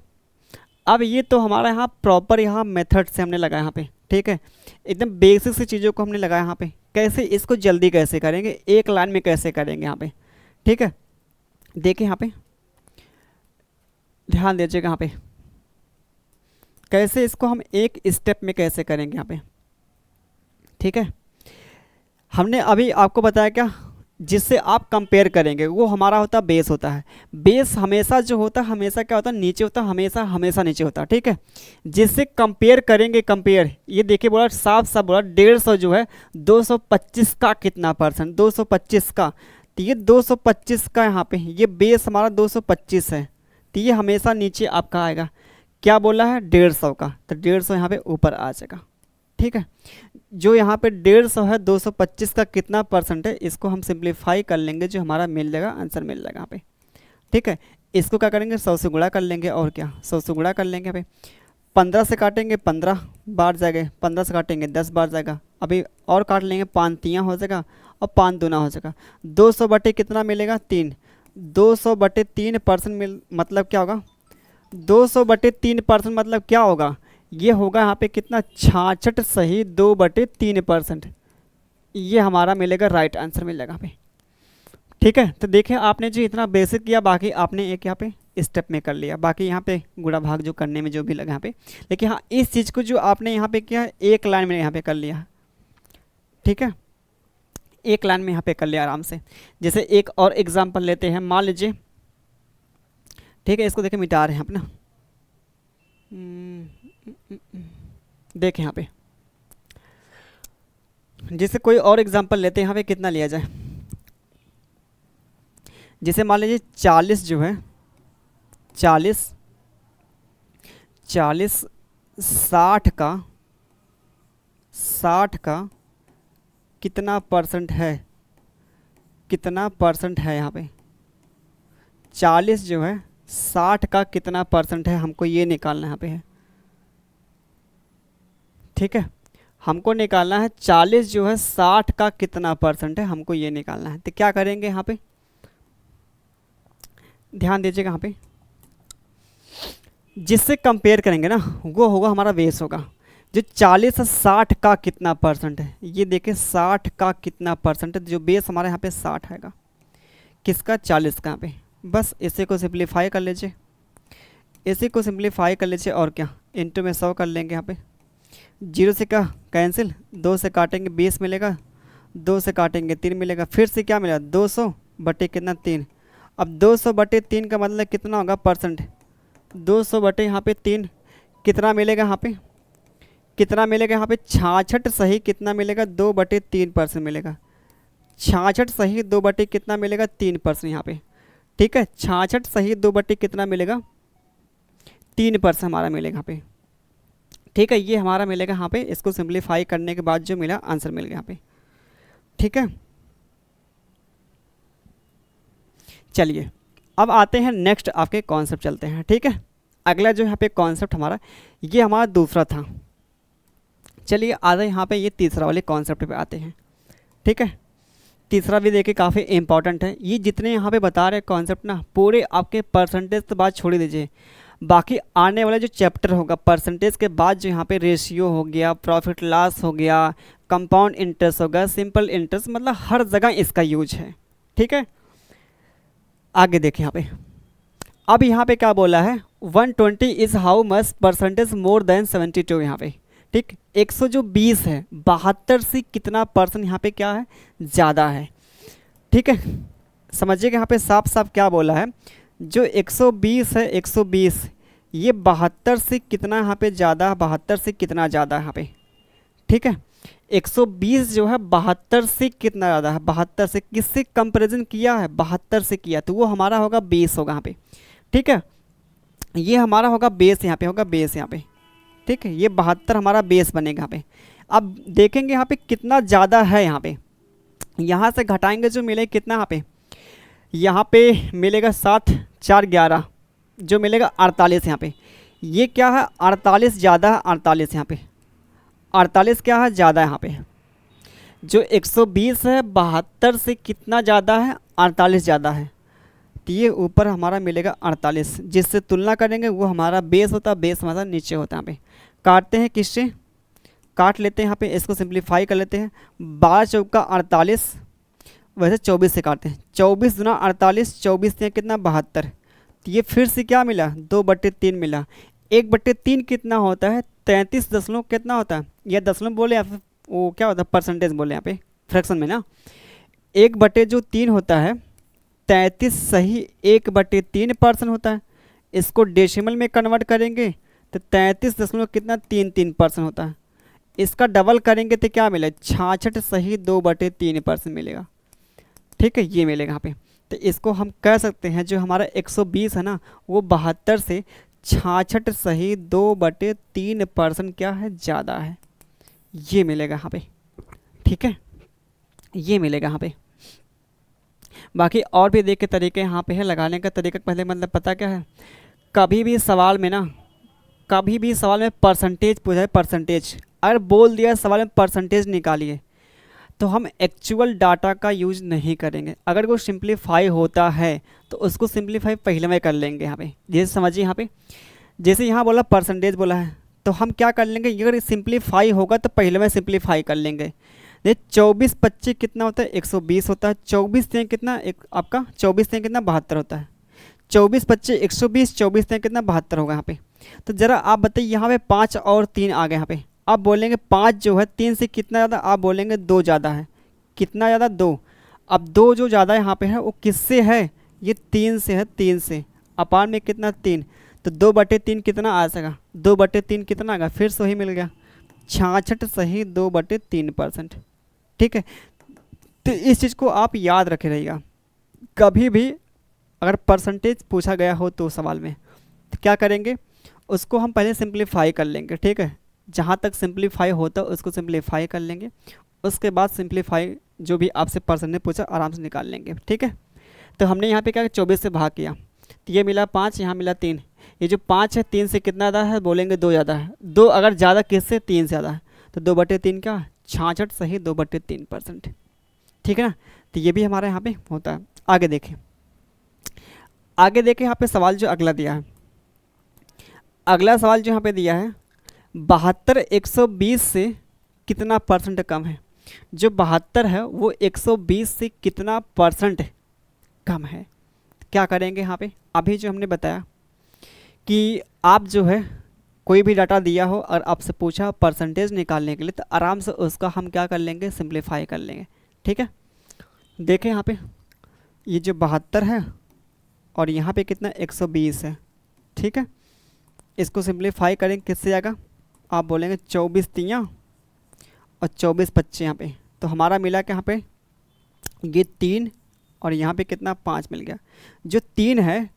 अब ये तो हमारा यहाँ प्रॉपर यहाँ मेथड से हमने लगाया यहाँ पे। ठीक है, एकदम बेसिक सी चीज़ों को हमने लगाया यहाँ पे, कैसे इसको जल्दी कैसे करेंगे, एक लाइन में कैसे करेंगे यहाँ पे। ठीक है, देखिए यहाँ पे ध्यान दीजिएगा यहाँ पे कैसे इसको हम एक स्टेप में कैसे करेंगे यहाँ पे। ठीक है, हमने अभी आपको बताया क्या, जिससे आप कंपेयर करेंगे वो हमारा होता है बेस होता है। बेस हमेशा जो होता है हमेशा क्या होता है नीचे होता है, हमेशा हमेशा नीचे होता है। ठीक है, जिससे कंपेयर करेंगे, कंपेयर ये देखिए बोला साफ साफ बोला 150 जो है 225 का कितना परसेंट, 225 का, तो ये 225 का यहाँ पे ये बेस हमारा 225 है, तो ये हमेशा नीचे आपका आएगा। क्या बोला है 150 का, तो 150 यहाँ पे ऊपर आ जाएगा। ठीक है, जो यहाँ पे 150 है 225 का कितना परसेंट है, इसको हम सिंप्लीफाई कर लेंगे, जो हमारा मिल जाएगा आंसर मिल जाएगा यहाँ पे। ठीक है, इसको क्या करेंगे 100 से गुणा कर लेंगे, और क्या 100 से गुणा कर लेंगे। यहाँ पे 15 से काटेंगे 15 बार जाएगा, 15 से काटेंगे 10 बार जाएगा, अभी और काट लेंगे 5 तियाँ हो जाएगा और 5 दूना हो जाएगा। 200 बटे कितना मिलेगा 3, 200 बटे 3% मतलब क्या होगा, 200 बटे 3% मतलब क्या होगा, ये होगा यहाँ पे कितना 66 सही 2/3%। ये हमारा मिलेगा राइट आंसर मिल जाएगा यहाँ पे। ठीक है, तो देखिए आपने जो इतना बेसिक किया, बाकी आपने एक यहाँ पे स्टेप में कर लिया, बाकी यहाँ पे गुणा भाग जो करने में जो भी लगा यहाँ पे, लेकिन हाँ इस चीज़ को जो आपने यहाँ पे किया एक लाइन में यहाँ पे कर लिया। ठीक है, एक लाइन में यहाँ पे कर लिया आराम से। जैसे एक और एग्जांपल लेते हैं, मान लीजिए, ठीक है, इसको देखें मिटा रहे हैं अपना, देखें यहाँ पे, जैसे कोई और एग्जांपल लेते हैं, यहाँ पे कितना लिया जाए, जैसे मान लीजिए 40 जो है 40 60 का कितना परसेंट है, कितना परसेंट है यहाँ पे 40 जो है 60 का कितना परसेंट है, हमको ये निकालना यहाँ पे है। ठीक है, हमको निकालना है 40 जो है 60 का कितना परसेंट है, हमको ये निकालना है। तो क्या करेंगे यहाँ पे, ध्यान दीजिएगा यहाँ पे, जिससे कंपेयर करेंगे ना वो होगा हमारा बेस होगा। जो 40 से 60 का कितना परसेंट है, ये देखिए 60 का कितना परसेंट है, जो बेस हमारे यहाँ पे 60 आएगा, किसका 40 का। यहाँ पे बस इसी को सिंप्लीफाई कर लीजिए, इसी को सिंप्लीफाई कर लीजिए, और क्या इंटू में 100 कर लेंगे। यहाँ पे 0 से क्या कैंसिल, 2 से काटेंगे 20 मिलेगा, 2 से काटेंगे 3 मिलेगा, फिर से क्या मिला 200 बटे कितना 3। अब 200 बटे 3 का मतलब कितना होगा परसेंट, 200 बटे यहाँ पे 3 कितना मिलेगा, यहाँ पे कितना मिलेगा, यहाँ पे 66 सही कितना मिलेगा 2/3% मिलेगा, 66 सही 2 बटे कितना मिलेगा 3% यहाँ पे। ठीक है, 66 सही 2 बटे कितना मिलेगा 3% हमारा मिलेगा यहाँ पे। ठीक है, ये हमारा मिलेगा यहाँ पे, इसको सिंप्लीफाई करने के बाद जो मिला आंसर मिल गया यहाँ पे। ठीक है, चलिए अब आते हैं नेक्स्ट आपके कॉन्सेप्ट चलते हैं। ठीक है, अगला जो यहाँ पे कॉन्सेप्ट हमारा, ये हमारा दूसरा था। चलिए आधा यहाँ पे ये तीसरा वाले कॉन्सेप्ट पे आते हैं। ठीक है, तीसरा भी देखिए काफ़ी इंपॉर्टेंट है। ये जितने यहाँ पे बता रहे कॉन्सेप्ट ना, पूरे आपके परसेंटेज के बाद छोड़ दीजिए, बाकी आने वाला जो चैप्टर होगा परसेंटेज के बाद, जो यहाँ पे रेशियो हो गया, प्रॉफिट लॉस हो गया, कंपाउंड इंटरेस्ट होगा, सिंपल इंटरेस्ट, मतलब हर जगह इसका यूज है। ठीक है, आगे देखें यहाँ पे, अब यहाँ पे क्या बोला है, 120 is how much percentage more than 72 यहाँ पे। ठीक, 120 है, 72 से कितना परसेंट यहाँ पे क्या है ज़्यादा है। ठीक है, समझिएगा यहाँ पे साफ साफ क्या बोला है, जो 120 है 120 ये 72 से कितना यहाँ पे ज़्यादा, 72 से कितना ज़्यादा है यहाँ पे। ठीक है, 120 जो है 72 से कितना ज़्यादा है, 72 से किससे कंपैरिजन किया है, 72 से किया, तो वो हमारा होगा बेस होगा यहाँ पे। ठीक है, ये हमारा होगा बेस, यहाँ पे होगा बेस यहाँ पे। ठीक है, ये 72 हमारा बेस बनेगा यहाँ पे। अब देखेंगे यहाँ पे कितना ज़्यादा है, यहाँ से घटाएंगे जो मिले कितना यहाँ पे मिलेगा 7 4 11 जो मिलेगा 48 यहाँ पे। ये क्या है 48 ज़्यादा है, 48 यहाँ पे 48 क्या है ज़्यादा है यहाँ पे। जो 120 है 72 से कितना ज़्यादा है, 48 ज़्यादा है, तो ये ऊपर हमारा मिलेगा 48, जिससे तुलना करेंगे वो हमारा बेस होता है, बेस हमारा नीचे होता है। यहाँ पे काटते हैं, किससे काट लेते हैं, यहाँ पे इसको सिंप्लीफाई कर लेते हैं। 12 चौका 48, वैसे 24 से काटते हैं, 24 गुना 48, 24 से कितना 72, तो ये फिर से क्या मिला 2/3 मिला। 1/3 कितना होता है 33 दशमलव कितना होता है, या दशमलव बोले या फिर वो क्या होता है परसेंटेज बोले यहाँ पे फ्रैक्शन में ना। 1/3 होता है 33 सही 1/3% होता है। इसको डेसिमल में कन्वर्ट करेंगे तो 33 दशमलव कितना 33% होता है। इसका डबल करेंगे तो क्या मिला 66 सही 2/3% मिलेगा। ठीक है, ये मिलेगा यहाँ पे। तो इसको हम कह सकते हैं जो हमारा 120 है ना, वो 72 से 66.2/3% क्या है, ज़्यादा है। ये मिलेगा यहाँ पे, ठीक है, ये मिलेगा यहाँ पे। बाकी और भी देख के तरीके यहाँ पे है लगाने का तरीका। पहले मतलब पता क्या है, कभी भी सवाल में ना, कभी भी सवाल में परसेंटेज पूछा है, परसेंटेज अगर बोल दिया सवाल में परसेंटेज निकालिए, तो हम एक्चुअल डाटा का यूज नहीं करेंगे। अगर वो सिंप्लीफाई होता है तो उसको सिंप्लीफाई पहले में कर लेंगे। यहाँ पे जैसे समझिए, यहाँ पे जैसे यहाँ बोला परसेंटेज बोला है, तो हम क्या कर लेंगे, अगर सिंप्लीफाई होगा तो पहले में सिंप्लीफाई कर लेंगे। ये 24×25 कितना होता है, 120 होता है। 24×3 कितना, एक आपका 24×3 कितना, 72 होता है। 24×25 120, 24×3 कितना, 72 होगा यहाँ पे। तो ज़रा आप बताइए, यहाँ पे 5 और 3 आ गए यहाँ पे। आप बोलेंगे 5 जो है 3 से कितना ज़्यादा, आप बोलेंगे 2 ज़्यादा है। कितना ज़्यादा, 2। अब 2 जो ज़्यादा यहाँ पे है वो किससे है, ये 3 से है। 3 से अपान में कितना, 3। तो 2/3 कितना आ सका, 2/3 कितना आएगा, फिर से वही मिल गया, 66.2/3%। ठीक है, तो इस चीज़ को आप याद रखे रहिएगा। कभी भी अगर परसेंटेज पूछा गया हो तो सवाल में, तो क्या करेंगे, उसको हम पहले सिंप्लीफाई कर लेंगे। ठीक है, जहाँ तक सिंप्लीफाई होता है उसको सिंप्लीफाई कर लेंगे, उसके बाद सिंप्लीफाई जो भी आपसे परसेंटेज पूछा आराम से निकाल लेंगे। ठीक है, तो हमने यहाँ पे क्या 24 से भाग किया, तो ये मिला 5, यहाँ मिला 3। ये जो 5 है 3 से कितना ज़्यादा है, बोलेंगे 2 ज़्यादा है। 2 अगर ज़्यादा किससे, 3 से ज़्यादा है, तो 2/3 क्या, 66 सही 2/3%। ठीक है ना, तो ये भी हमारे यहाँ पे होता है। आगे देखें, आगे देखें यहाँ पे सवाल जो अगला दिया है। अगला सवाल जो यहाँ पे दिया है, 72 120 से कितना परसेंट कम है। जो 72 है वो 120 से कितना परसेंट कम है। क्या करेंगे यहाँ पे, अभी जो हमने बताया कि आप जो है कोई भी डाटा दिया हो और आपसे पूछा परसेंटेज निकालने के लिए, तो आराम से उसका हम क्या कर लेंगे, सिंप्लीफाई कर लेंगे। ठीक है, देखें यहाँ पे ये जो 72 है और यहाँ पे कितना 120 है। ठीक है, इसको सिंप्लीफाई करें किससे आएगा, आप बोलेंगे 24 तियाँ और 24×25 यहाँ पे, तो हमारा मिला कि यहाँ पे ये 3 और यहाँ पे कितना 5 मिल गया। जो 3 है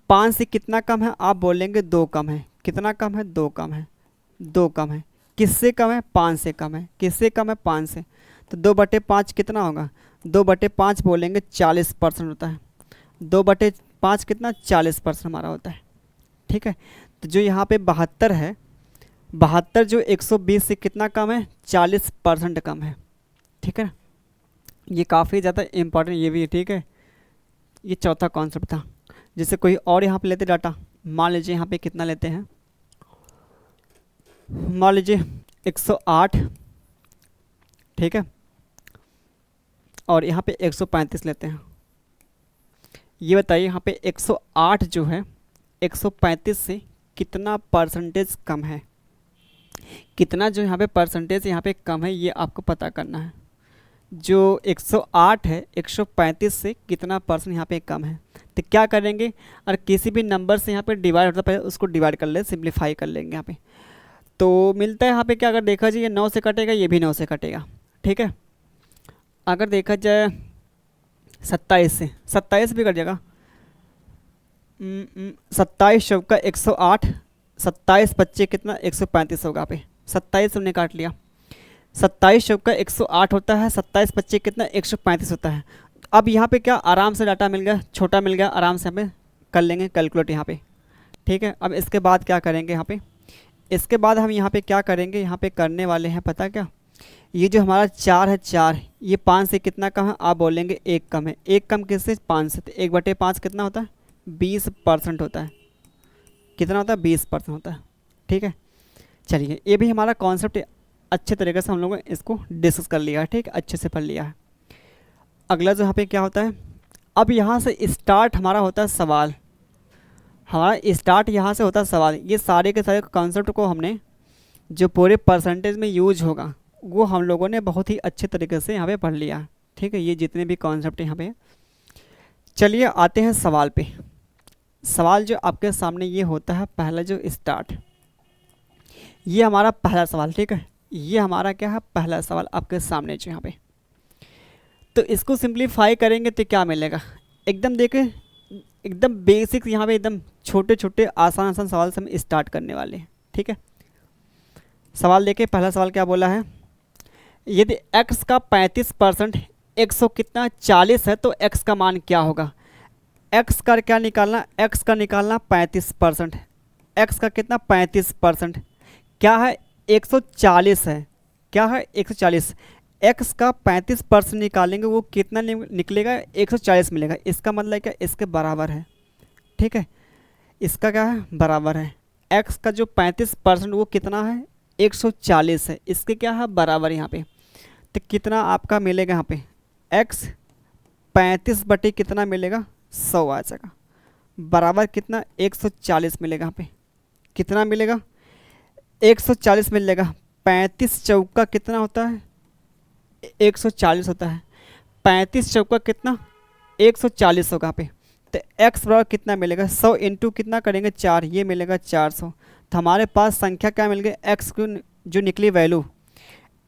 5 से कितना कम है, आप बोलेंगे 2 कम है। कितना कम है, 2 कम है। 2 कम है, किससे कम है, 5 से कम है। किससे कम है, 5 से। तो 2/5 कितना होगा, 2/5 बोलेंगे 40% होता है। 2/5 कितना, 40% हमारा होता है। ठीक है, तो जो यहाँ पे 72 है, 72 जो 120 से कितना कम है, 40% कम है। ठीक है, ये काफ़ी ज़्यादा इम्पॉर्टेंट ये भी है। ठीक है, ये चौथा कॉन्सेप्ट था। जैसे कोई और यहाँ पे लेते डाटा, मान लीजिए यहाँ पे कितना लेते हैं, मान लीजिए 108। ठीक है, और यहाँ पे 135 लेते हैं। ये बताइए यहाँ पे 108 जो है 135 से कितना परसेंटेज कम है। कितना जो यहाँ पे परसेंटेज यहाँ पे कम है, ये आपको पता करना है। जो 108 है 135 से कितना परसेंट यहाँ पे कम है। तो क्या करेंगे, और किसी भी नंबर से यहाँ पे डिवाइड होता है पहले उसको डिवाइड कर ले, सिंप्लीफाई कर लेंगे यहाँ पे। तो मिलता है यहाँ पे क्या, अगर देखा जाए ये 9 से कटेगा, ये भी 9 से कटेगा। ठीक है, अगर देखा जाए 27 से, 27 भी कट जाएगा। 27 चौका 108, 27×25 कितना 135 होगा। पे 27 हमने काट लिया, 27 चौका 108 होता है, 27×25 कितना 135 होता है। अब यहाँ पे क्या आराम से डाटा मिल गया, छोटा मिल गया, आराम से हमें कर लेंगे कैलकुलेट यहाँ पे। ठीक है, अब इसके बाद क्या करेंगे यहाँ पे, इसके बाद हम यहाँ पे क्या करेंगे, यहाँ पे करने वाले हैं पता क्या, ये जो हमारा 4 है 4, ये 5 से कितना कम है, आप बोलेंगे 1 कम है। 1 कम किससे, 5 से। तो 1/5 कितना होता है, 20% होता है। कितना होता है, 20% होता है। ठीक है, चलिए ये भी हमारा कॉन्सेप्ट अच्छे तरीके से हम लोगों ने इसको डिस्कस कर लिया है। ठीक है, अच्छे से पढ़ लिया है। अगला जो यहाँ पे क्या होता है, अब यहाँ से स्टार्ट हमारा होता है सवाल। हमारा स्टार्ट यहाँ से होता है सवाल। ये सारे के सारे कॉन्सेप्ट को हमने जो पूरे परसेंटेज में यूज होगा वो हम लोगों ने बहुत ही अच्छे तरीके से यहाँ पे पढ़ लिया। ठीक है, ये जितने भी कॉन्सेप्ट यहाँ पे। चलिए आते हैं सवाल पे। सवाल जो आपके सामने ये होता है, पहला जो स्टार्ट, ये हमारा पहला सवाल। ठीक है, ये हमारा क्या है, पहला सवाल आपके सामने जो यहाँ पे। तो इसको सिंप्लीफाई करेंगे तो क्या मिलेगा, एकदम देखे एकदम बेसिक, यहाँ पे एकदम छोटे छोटे आसान आसान सवाल से हम स्टार्ट करने वाले हैं। ठीक है, सवाल देखिए, पहला सवाल क्या बोला है, यदि x का 35% 100 कितना 40 है तो x का मान क्या होगा। x का क्या निकालना, x का निकालना 35%, x का कितना 35%, क्या है 140 है, क्या है 140, x का 35% निकालेंगे वो कितना निकलेगा 140 मिलेगा, इसका मतलब क्या इसके बराबर है। ठीक है, इसका क्या है बराबर है, x का जो 35% वो कितना है 140 है, इसके क्या है बराबर यहाँ पे, तो कितना आपका मिलेगा यहाँ पे x 35 बटे कितना मिलेगा 100 आ जाएगा, बराबर कितना 140 मिलेगा, यहाँ पे कितना मिलेगा 140 मिलेगा, 35 चौका कितना होता है 140 होता है, 35 चौका कितना 140 होगा यहाँ पे, तो x बराबर कितना मिलेगा 100 इंटू कितना करेंगे 4, ये मिलेगा 400। तो हमारे पास संख्या क्या मिल गई, x की जो निकली वैल्यू,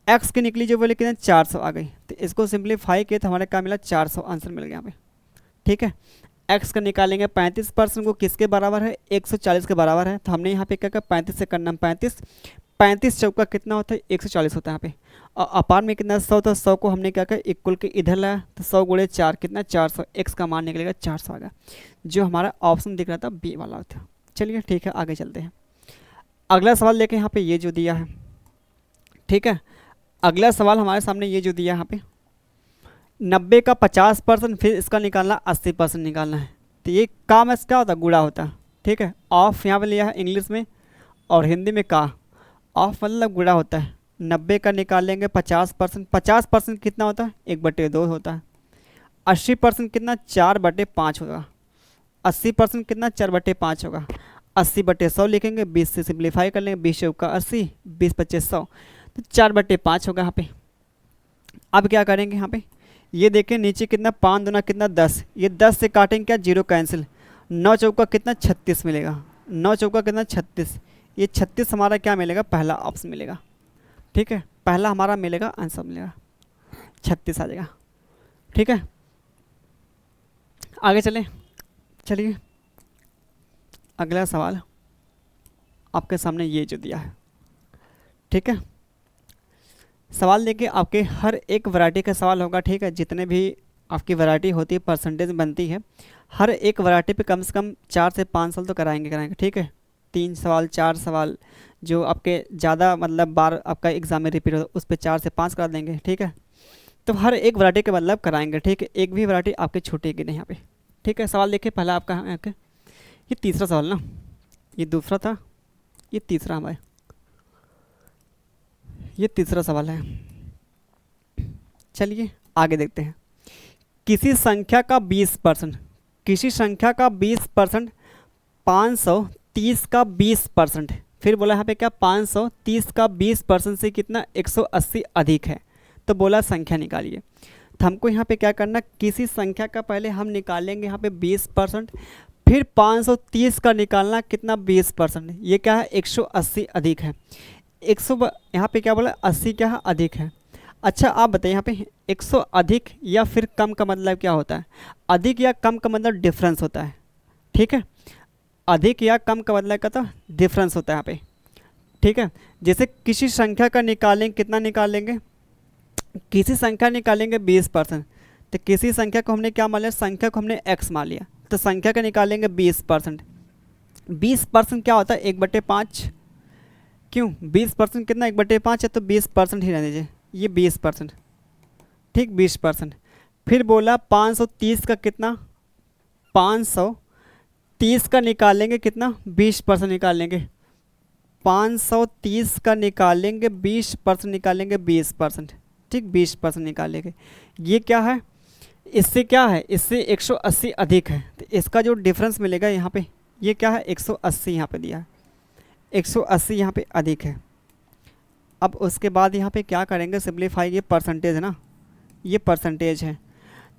x की निकली जो वैल्यू कितना 400 आ गई, तो इसको सिंप्लीफाई किए तो हमारे क्या मिला 400 आंसर मिल गया यहाँ पे। ठीक है, x का निकालेंगे 35% को किसके बराबर है 140 के बराबर है, तो हमने यहाँ पे क्या कहा 35 से करना 35 चौका कितना होता है 140 होता है यहाँ पे, और अपार में कितना 100 था, 100 को हमने क्या कहा इक्वल के इधर लाया, तो 100 गुणे 4 कितना 400, x का मान निकलेगा 400 आ गया, जो हमारा ऑप्शन दिख रहा था बी वाला था। चलिए ठीक है, आगे चलते हैं, अगला सवाल देखें यहाँ पे ये जो दिया है। ठीक है, अगला सवाल हमारे सामने ये जो दिया है यहाँ पे 90 का 50%, फिर इसका निकालना 80% निकालना है, तो ये काम क्या होता है गुणा होता है। ठीक है, ऑफ यहाँ पे लिया है इंग्लिश में और हिंदी में का, ऑफ मतलब गुणा होता है, 90 का निकालेंगे 50%, 50% कितना होता है 1/2 होता है, 80% कितना 4/5 होगा, 80% कितना 4/5 होगा, 80/100 लिखेंगे, 20 से सिंप्लीफाई कर लेंगे, 20 का 80, 20 25 100, तो 4/5 होगा यहाँ पे। अब क्या करेंगे यहाँ पे, ये देखें नीचे कितना 5 दूना कितना 10, ये 10 से काटेंगे क्या 0 कैंसिल, 9 चौका कितना 36 मिलेगा, 9 चौका कितना 36, ये 36 हमारा क्या मिलेगा पहला ऑप्शन मिलेगा। ठीक है, पहला हमारा मिलेगा आंसर मिलेगा 36 आ जाएगा। ठीक है, आगे चलें, चलिए अगला सवाल आपके सामने ये जो दिया है। ठीक है, सवाल देखिए आपके हर एक वैरायटी का सवाल होगा। ठीक है, जितने भी आपकी वैरायटी होती है परसेंटेज बनती है, हर एक वैरायटी पे कम से कम 4 से 5 साल तो कराएंगे। ठीक है, 3 सवाल 4 सवाल जो आपके ज़्यादा मतलब बार आपका एग्जाम में रिपीट हो उस पर 4 से 5 करा देंगे। ठीक है, तो हर एक वैरायटी के मतलब कराएंगे। ठीक है, एक भी वैरायटी आपकी छूटेगी नहीं यहाँ पे। ठीक है, सवाल देखिए पहला आपका यहाँ के ये तीसरा सवाल ना, ये दूसरा था, ये तीसरा हमारे, ये तीसरा सवाल है। चलिए आगे देखते हैं, किसी संख्या का 20%, किसी संख्या का 20%, 530 का 20%, फिर बोला यहाँ पे क्या 530 का 20% से कितना 180 अधिक है, तो बोला संख्या निकालिए। तो हमको यहाँ पे क्या करना, किसी संख्या का पहले हम निकालेंगे यहाँ पे 20%, फिर 530 का निकालना कितना 20%, ये क्या है 180 अधिक है, 100 यहाँ पे क्या बोला 80 क्या है अधिक है। अच्छा आप बताइए यहाँ पे 100 अधिक या फिर कम का मतलब क्या होता है, अधिक या कम का मतलब डिफरेंस होता है। ठीक है, अधिक या कम का मतलब क्या था डिफरेंस होता है यहाँ पे। ठीक है, जैसे किसी संख्या का निकालेंगे कितना निकालेंगे, किसी संख्या निकालेंगे 20%, तो किसी संख्या को हमने क्या मान लिया, संख्या को हमने x मान लिया, तो संख्या का निकालेंगे 20%। 20% क्या होता है 1/5, क्यों 20% कितना 1/5 है, तो 20% ही रहने दीजिए, ये 20%। ठीक 20%, फिर बोला 530 का कितना, 530 का निकालेंगे कितना 20% निकालेंगे, 530 का निकालेंगे 20% निकालेंगे 20%। ठीक 20% निकालेंगे, ये क्या है इससे क्या है, इससे 180 अधिक है, तो इसका जो डिफरेंस मिलेगा यहाँ पे ये क्या है 180 यहाँ पे दिया है, 180 यहाँ पे अधिक है। अब उसके बाद यहाँ पे क्या करेंगे सिंप्लीफाई, ये परसेंटेज है ना, ये परसेंटेज है,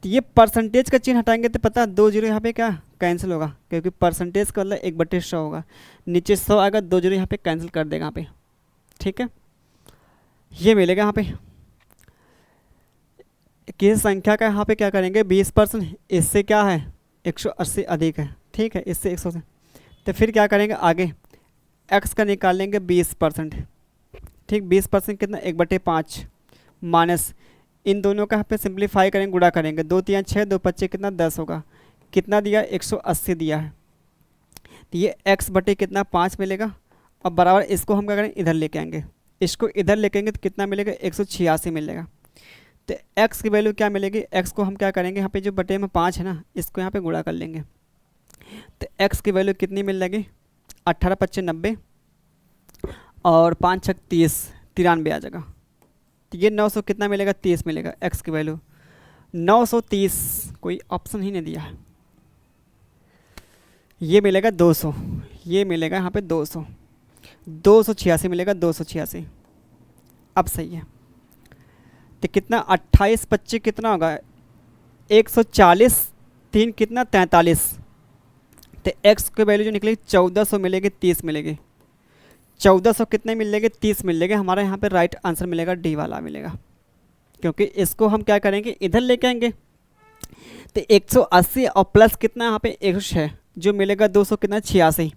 तो ये परसेंटेज का चिन्ह हटाएंगे तो पता 2 जीरो यहाँ पे क्या कैंसिल होगा, क्योंकि परसेंटेज का मतलब 1/100 होगा, नीचे 100 आएगा, 2 जीरो यहाँ पे कैंसिल कर देगा यहाँ पे। ठीक है, ये मिलेगा यहाँ पे किसी संख्या का यहाँ पे क्या करेंगे 20%, इससे क्या है 180 अधिक है, ठीक है, इससे 180। तो फिर क्या करेंगे आगे, x का निकाल लेंगे 20%, ठीक, 20% कितना 1/5 माइनस, इन दोनों का यहाँ पे सिंप्लीफाई करेंगे, गुणा करेंगे, 2 3 6, 2 5 कितना 10 होगा, कितना दिया 180 दिया है, तो ये x बटे कितना 5 मिलेगा। अब बराबर इसको हम क्या करें इधर लेके आएंगे, इसको इधर लेके आएंगे तो कितना मिलेगा 186 मिलेगा। तो x की वैल्यू क्या मिलेगी, x को हम क्या करेंगे यहाँ पे जो बटे में 5 है ना, इसको यहाँ पे गुणा कर लेंगे, तो x की वैल्यू कितनी मिल जाएगी 18 25 90 और 5 6 30 93 आ जाएगा। तो ये 900 कितना मिलेगा 30 मिलेगा, x की वैल्यू 930, कोई ऑप्शन ही नहीं दिया है। ये मिलेगा 200, ये मिलेगा यहाँ पे 200, 286 मिलेगा 286। अब सही है, तो कितना 28 25 कितना होगा 140, 3 कितना 43, तो x की वैल्यू जो निकलेगी 1400 मिलेगी 30 मिलेगी, 1400 कितने मिलेंगे 30 मिलेंगे, हमारा यहाँ पे राइट आंसर मिलेगा डी वाला मिलेगा, क्योंकि इसको हम क्या करेंगे इधर लेके आएंगे। तो 180 और प्लस कितना यहाँ पे 106 जो मिलेगा 200 कितना 86,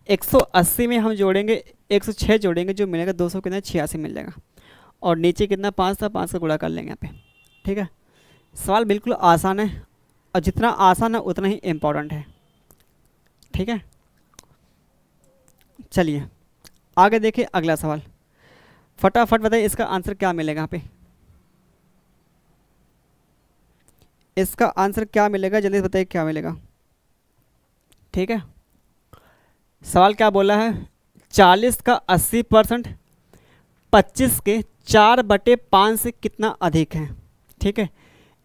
180 में हम जोड़ेंगे 106 जोड़ेंगे जो मिलेगा 200 कितना 86 मिल जाएगा, और नीचे कितना 5 था 5 का गुणा कर लेंगे यहाँ पे, ठीक है। सवाल बिल्कुल आसान है, और जितना आसान है उतना ही इम्पोर्टेंट है, ठीक है। चलिए आगे देखिए अगला सवाल, फटाफट बताइए इसका आंसर क्या मिलेगा यहाँ पे, इसका आंसर क्या मिलेगा जल्दी बताइए क्या मिलेगा, ठीक है। सवाल क्या बोला है 40 का 80% 25 के 4/5 से कितना अधिक है, ठीक है।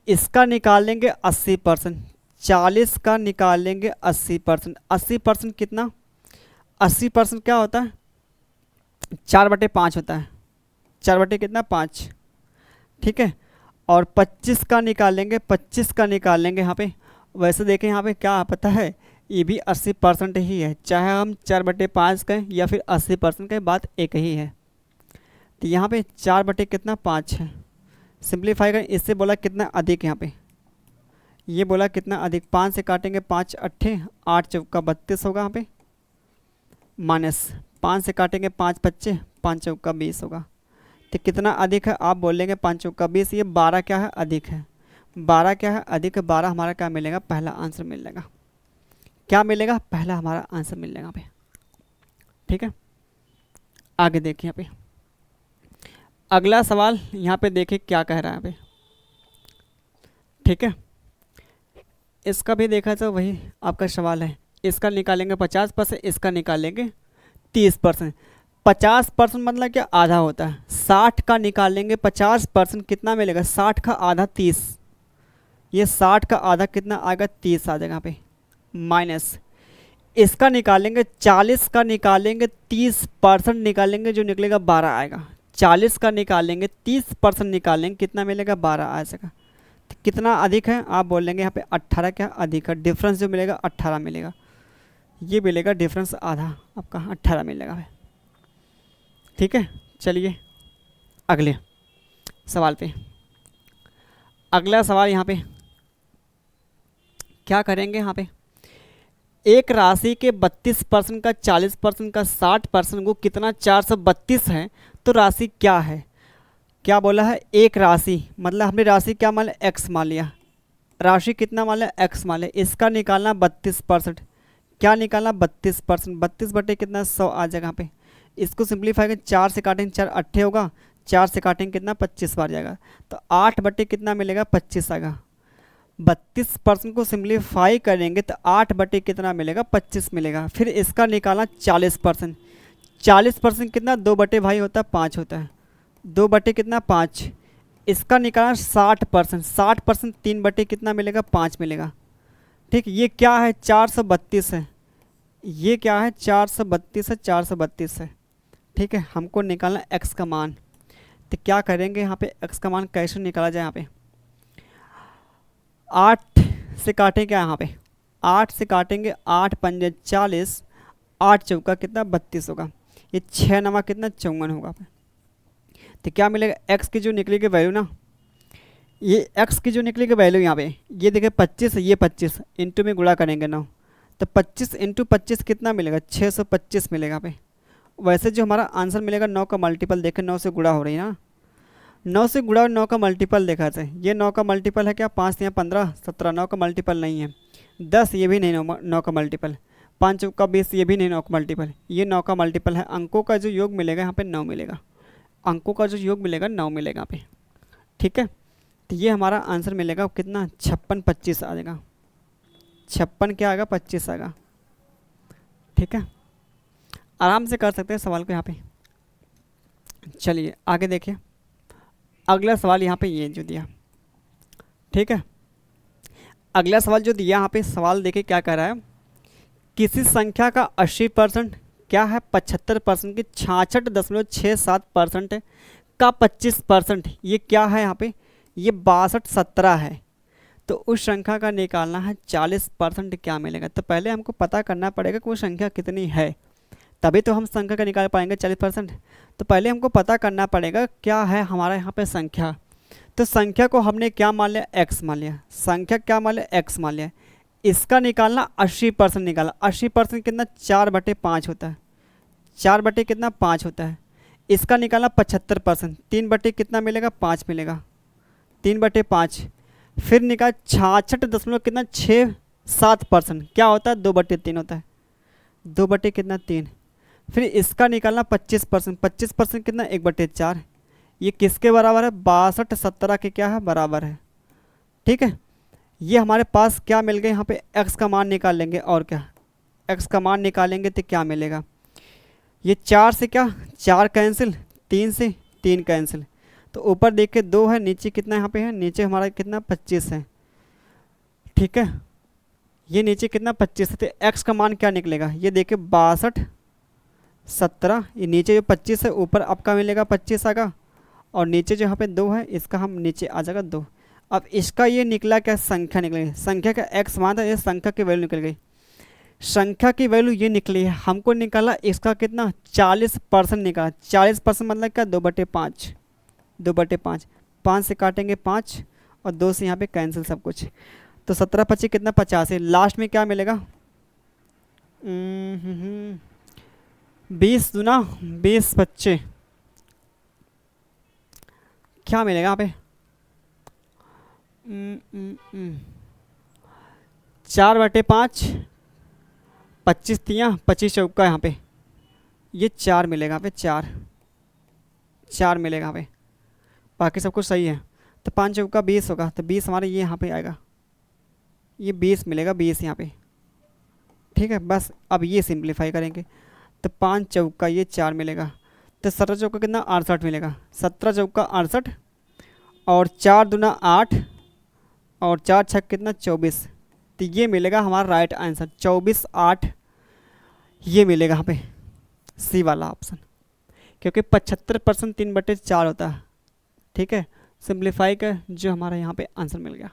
इसका निकाल लेंगे 80%, 40 का निकाल लेंगे 80%, 80% कितना 80% क्या होता है 4/5 होता है, 4 कितना 5, ठीक है। और 25 का निकाल लेंगे, 25 का निकाल लेंगे यहाँ पे, वैसे देखें यहाँ पे क्या पता है ये भी 80% ही है, चाहे हम 4/5 कहें या फिर 80% कहें, बात एक ही है। तो यहाँ पे 4 कितना 5 है, सिंप्लीफाई करें, इससे बोला कितना अधिक, यहाँ पे ये बोला कितना अधिक, 5 से काटेंगे 5 8 8 चौका 32 होगा, यहाँ पे माइनस 5 से काटेंगे 5 25 5 चौका 20 होगा। तो कितना अधिक है आप बोलेंगे 5 चौका 20, ये 12 क्या है अधिक है, 12 क्या है अधिक है, 12 हमारा क्या मिलेगा पहला आंसर मिल जाएगा, क्या मिलेगा पहला हमारा आंसर मिल जाएगा पे, ठीक है। आगे देखिए यहाँ पे अगला सवाल, यहाँ पे देखिए क्या कह रहा है यहाँ पे, ठीक है। इसका भी देखा तो वही आपका सवाल है, इसका निकालेंगे 50%, इसका निकालेंगे 30%, 50% मतलब क्या आधा होता है, 60 का निकालेंगे 50% कितना मिलेगा 60 का आधा 30, ये 60 का आधा कितना आएगा 30 आ जाएगा यहाँ पे, माइनस इसका निकालेंगे 40 का निकालेंगे 30% निकालेंगे जो निकलेगा 12 आएगा, 40 का निकालेंगे 30% निकालेंगे कितना मिलेगा 12 आ जाएगा। तो कितना अधिक है आप बोलेंगे यहाँ पे 18 क्या अधिक है, डिफरेंस जो मिलेगा 18 मिलेगा, ये मिलेगा डिफरेंस आधा आपका 18 मिलेगा, ठीक है। चलिए अगले सवाल पे, अगला सवाल यहाँ पे क्या करेंगे, यहाँ पे एक राशि के 32% का 40% का 60% को कितना 432 है, तो राशि क्या है, क्या बोला है एक राशि, मतलब हमने राशि क्या मान लिया x मान लिया, राशि कितना मान लिया x मान लिया, इसका निकालना 32%, क्या निकालना 32%, 32 बटे कितना 100 आ जाएगा यहाँ पे, इसको सिंप्लीफाई करें 4 से काटेंगे 4 8 होगा, 4 से काटेंगे कितना 25 बार जाएगा, तो 8 बटे कितना मिलेगा 25 आएगा, 32% को सिंप्लीफाई करेंगे तो 8 बटे कितना मिलेगा 25 मिलेगा। फिर इसका निकालना 40%, 40% कितना 2 बटे भाई होता है 5 होता है, 2 बटे कितना 5, इसका निकालना 60%, 60% 3 बटे कितना मिलेगा 5 मिलेगा, ठीक। ये क्या है 432 है, ये क्या है 432 है, 432 है, ठीक है। हमको निकालना x का मान, तो क्या करेंगे यहाँ पे x का मान कैसे निकाला जाए, यहाँ पे 8 से काटें क्या, यहाँ पे 8 से काटेंगे 8 पंजे 40, 8 चौका कितना 32 होगा, ये 6 नमा कितना 54 होगा। तो क्या मिलेगा x की जो निकलेगी वैल्यू ना, ये एक्स की जो निकलेगी वैल्यू यहाँ पे, ये देखिए 25, ये 25 इंटू में गुणा करेंगे 9, तो 25 इंटू 25 कितना मिलेगा, 625 मिलेगा यहाँ पे। वैसे जो हमारा आंसर मिलेगा 9 का मल्टीपल देखें, 9 से गुणा हो रही है ना, 9 से गुणा और 9 का मल्टीपल देखा जाए, ये 9 का मल्टीपल है क्या, 5 या 15 17, 9 का मल्टीपल नहीं है। 10 ये भी नहीं 9 का मल्टीपल, 5 का 20 ये भी नहीं 9 का मल्टीपल, ये 9 का मल्टीपल है। अंकों का जो योग मिलेगा यहाँ पे 9 मिलेगा, अंकों का जो योग मिलेगा 9 मिलेगा यहाँ पे, ठीक है। तो ये हमारा आंसर मिलेगा कितना, 56 25 आ जाएगा, 56 क्या आएगा, 25 आएगा, ठीक है। आराम से कर सकते हैं सवाल को यहाँ पे। चलिए आगे देखिए, अगला सवाल यहाँ पे ये जो दिया, ठीक है। अगला सवाल जो दिया यहाँ पे, सवाल देखिए क्या कह रहा है, किसी संख्या का 80% क्या है, 75% की 66.67% है, का 25% ये क्या है यहाँ पे, ये 62 17 है। तो उस संख्या का निकालना है 40% क्या मिलेगा। तो पहले हमको पता करना पड़ेगा कि वो संख्या कितनी है, तभी तो हम संख्या का निकाल पाएंगे 40%। तो पहले हमको पता करना पड़ेगा क्या है हमारा यहाँ पे संख्या। तो संख्या को हमने क्या मान लिया, x मान लिया, संख्या क्या मान लिया, x मान लिया। इसका निकालना 80% निकाला, 80% कितना, 4/5 होता है, 4 कितना 5 होता है। इसका निकालना 75%, 3 कितना मिलेगा, 5 मिलेगा, 3/5। फिर निकाल 66 दशमलव कितना, 67% क्या होता है, 2/3 होता है, 2 कितना 3। फिर इसका निकालना 25%, 25% कितना, 1/4। ये किसके बराबर है, 62 17 के क्या है, बराबर है, ठीक है। ये हमारे पास क्या मिल गए, यहाँ पे x का मान निकाल लेंगे, और क्या x का मान निकालेंगे तो क्या मिलेगा, ये 4 से क्या 4 कैंसिल, 3 से 3 कैंसिल, तो ऊपर देखिए 2 है, नीचे कितना यहाँ पे है, नीचे हमारा कितना 25 है, ठीक है। ये नीचे कितना 25 है, तो x का मान क्या निकलेगा, ये देखिए 62 17, ये नीचे जो 25 है ऊपर आपका मिलेगा 25 आएगा, और नीचे जो यहाँ पे 2 है इसका हम नीचे आ जाएगा 2। अब इसका ये निकला क्या, संख्या निकलेगी, संख्या का x मान था, ये संख्या की वैल्यू निकल गई, संख्या की वैल्यू ये निकली है। हमको निकाला इसका कितना, 40% निकाला, 40% मतलब क्या, 2/5, 2/5, 5 से काटेंगे 5 और 2 से यहाँ पे कैंसिल सब कुछ, तो 17 25 कितना 50 है। लास्ट में क्या मिलेगा, 20 दूना 20 बच्चे क्या मिलेगा यहाँ पे, 4/5, 25 3 25 चौका यहाँ पे, ये 4 मिलेगा यहाँ पे, 4 मिलेगा यहाँ पे, बाकी सब कुछ सही है। तो 5 चौका 20 होगा, तो 20 हमारे ये यहाँ पे आएगा, ये 20 मिलेगा, 20 यहाँ पे, ठीक है। बस अब ये सिंप्लीफाई करेंगे, तो 5 चौका ये 4 मिलेगा, तो 17 चौका कितना 68 मिलेगा, 17 चौका 68, और 4 दूना 8, और 4 छक कितना 24, तो ये मिलेगा हमारा राइट आंसर 24 8, ये मिलेगा यहाँ पे सी वाला ऑप्शन, क्योंकि 75% 3/4 होता है, ठीक है। सिंप्लीफाई का जो हमारा यहाँ पे आंसर मिल गया,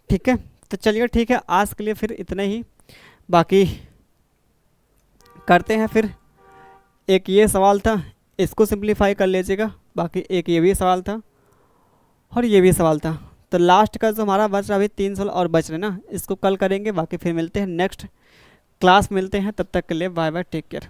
ठीक है। तो चलिए ठीक है, आज के लिए फिर इतना ही, बाकी करते हैं फिर। एक ये सवाल था, इसको सिंप्लीफाई कर लीजिएगा, बाकी एक ये भी सवाल था और ये भी सवाल था। तो लास्ट का जो हमारा बच रहा अभी 3 सवाल और बच रहे ना, इसको कल करेंगे। बाकी फिर मिलते हैं नेक्स्ट क्लास, मिलते हैं, तब तक के लिए बाय बाय, टेक केयर।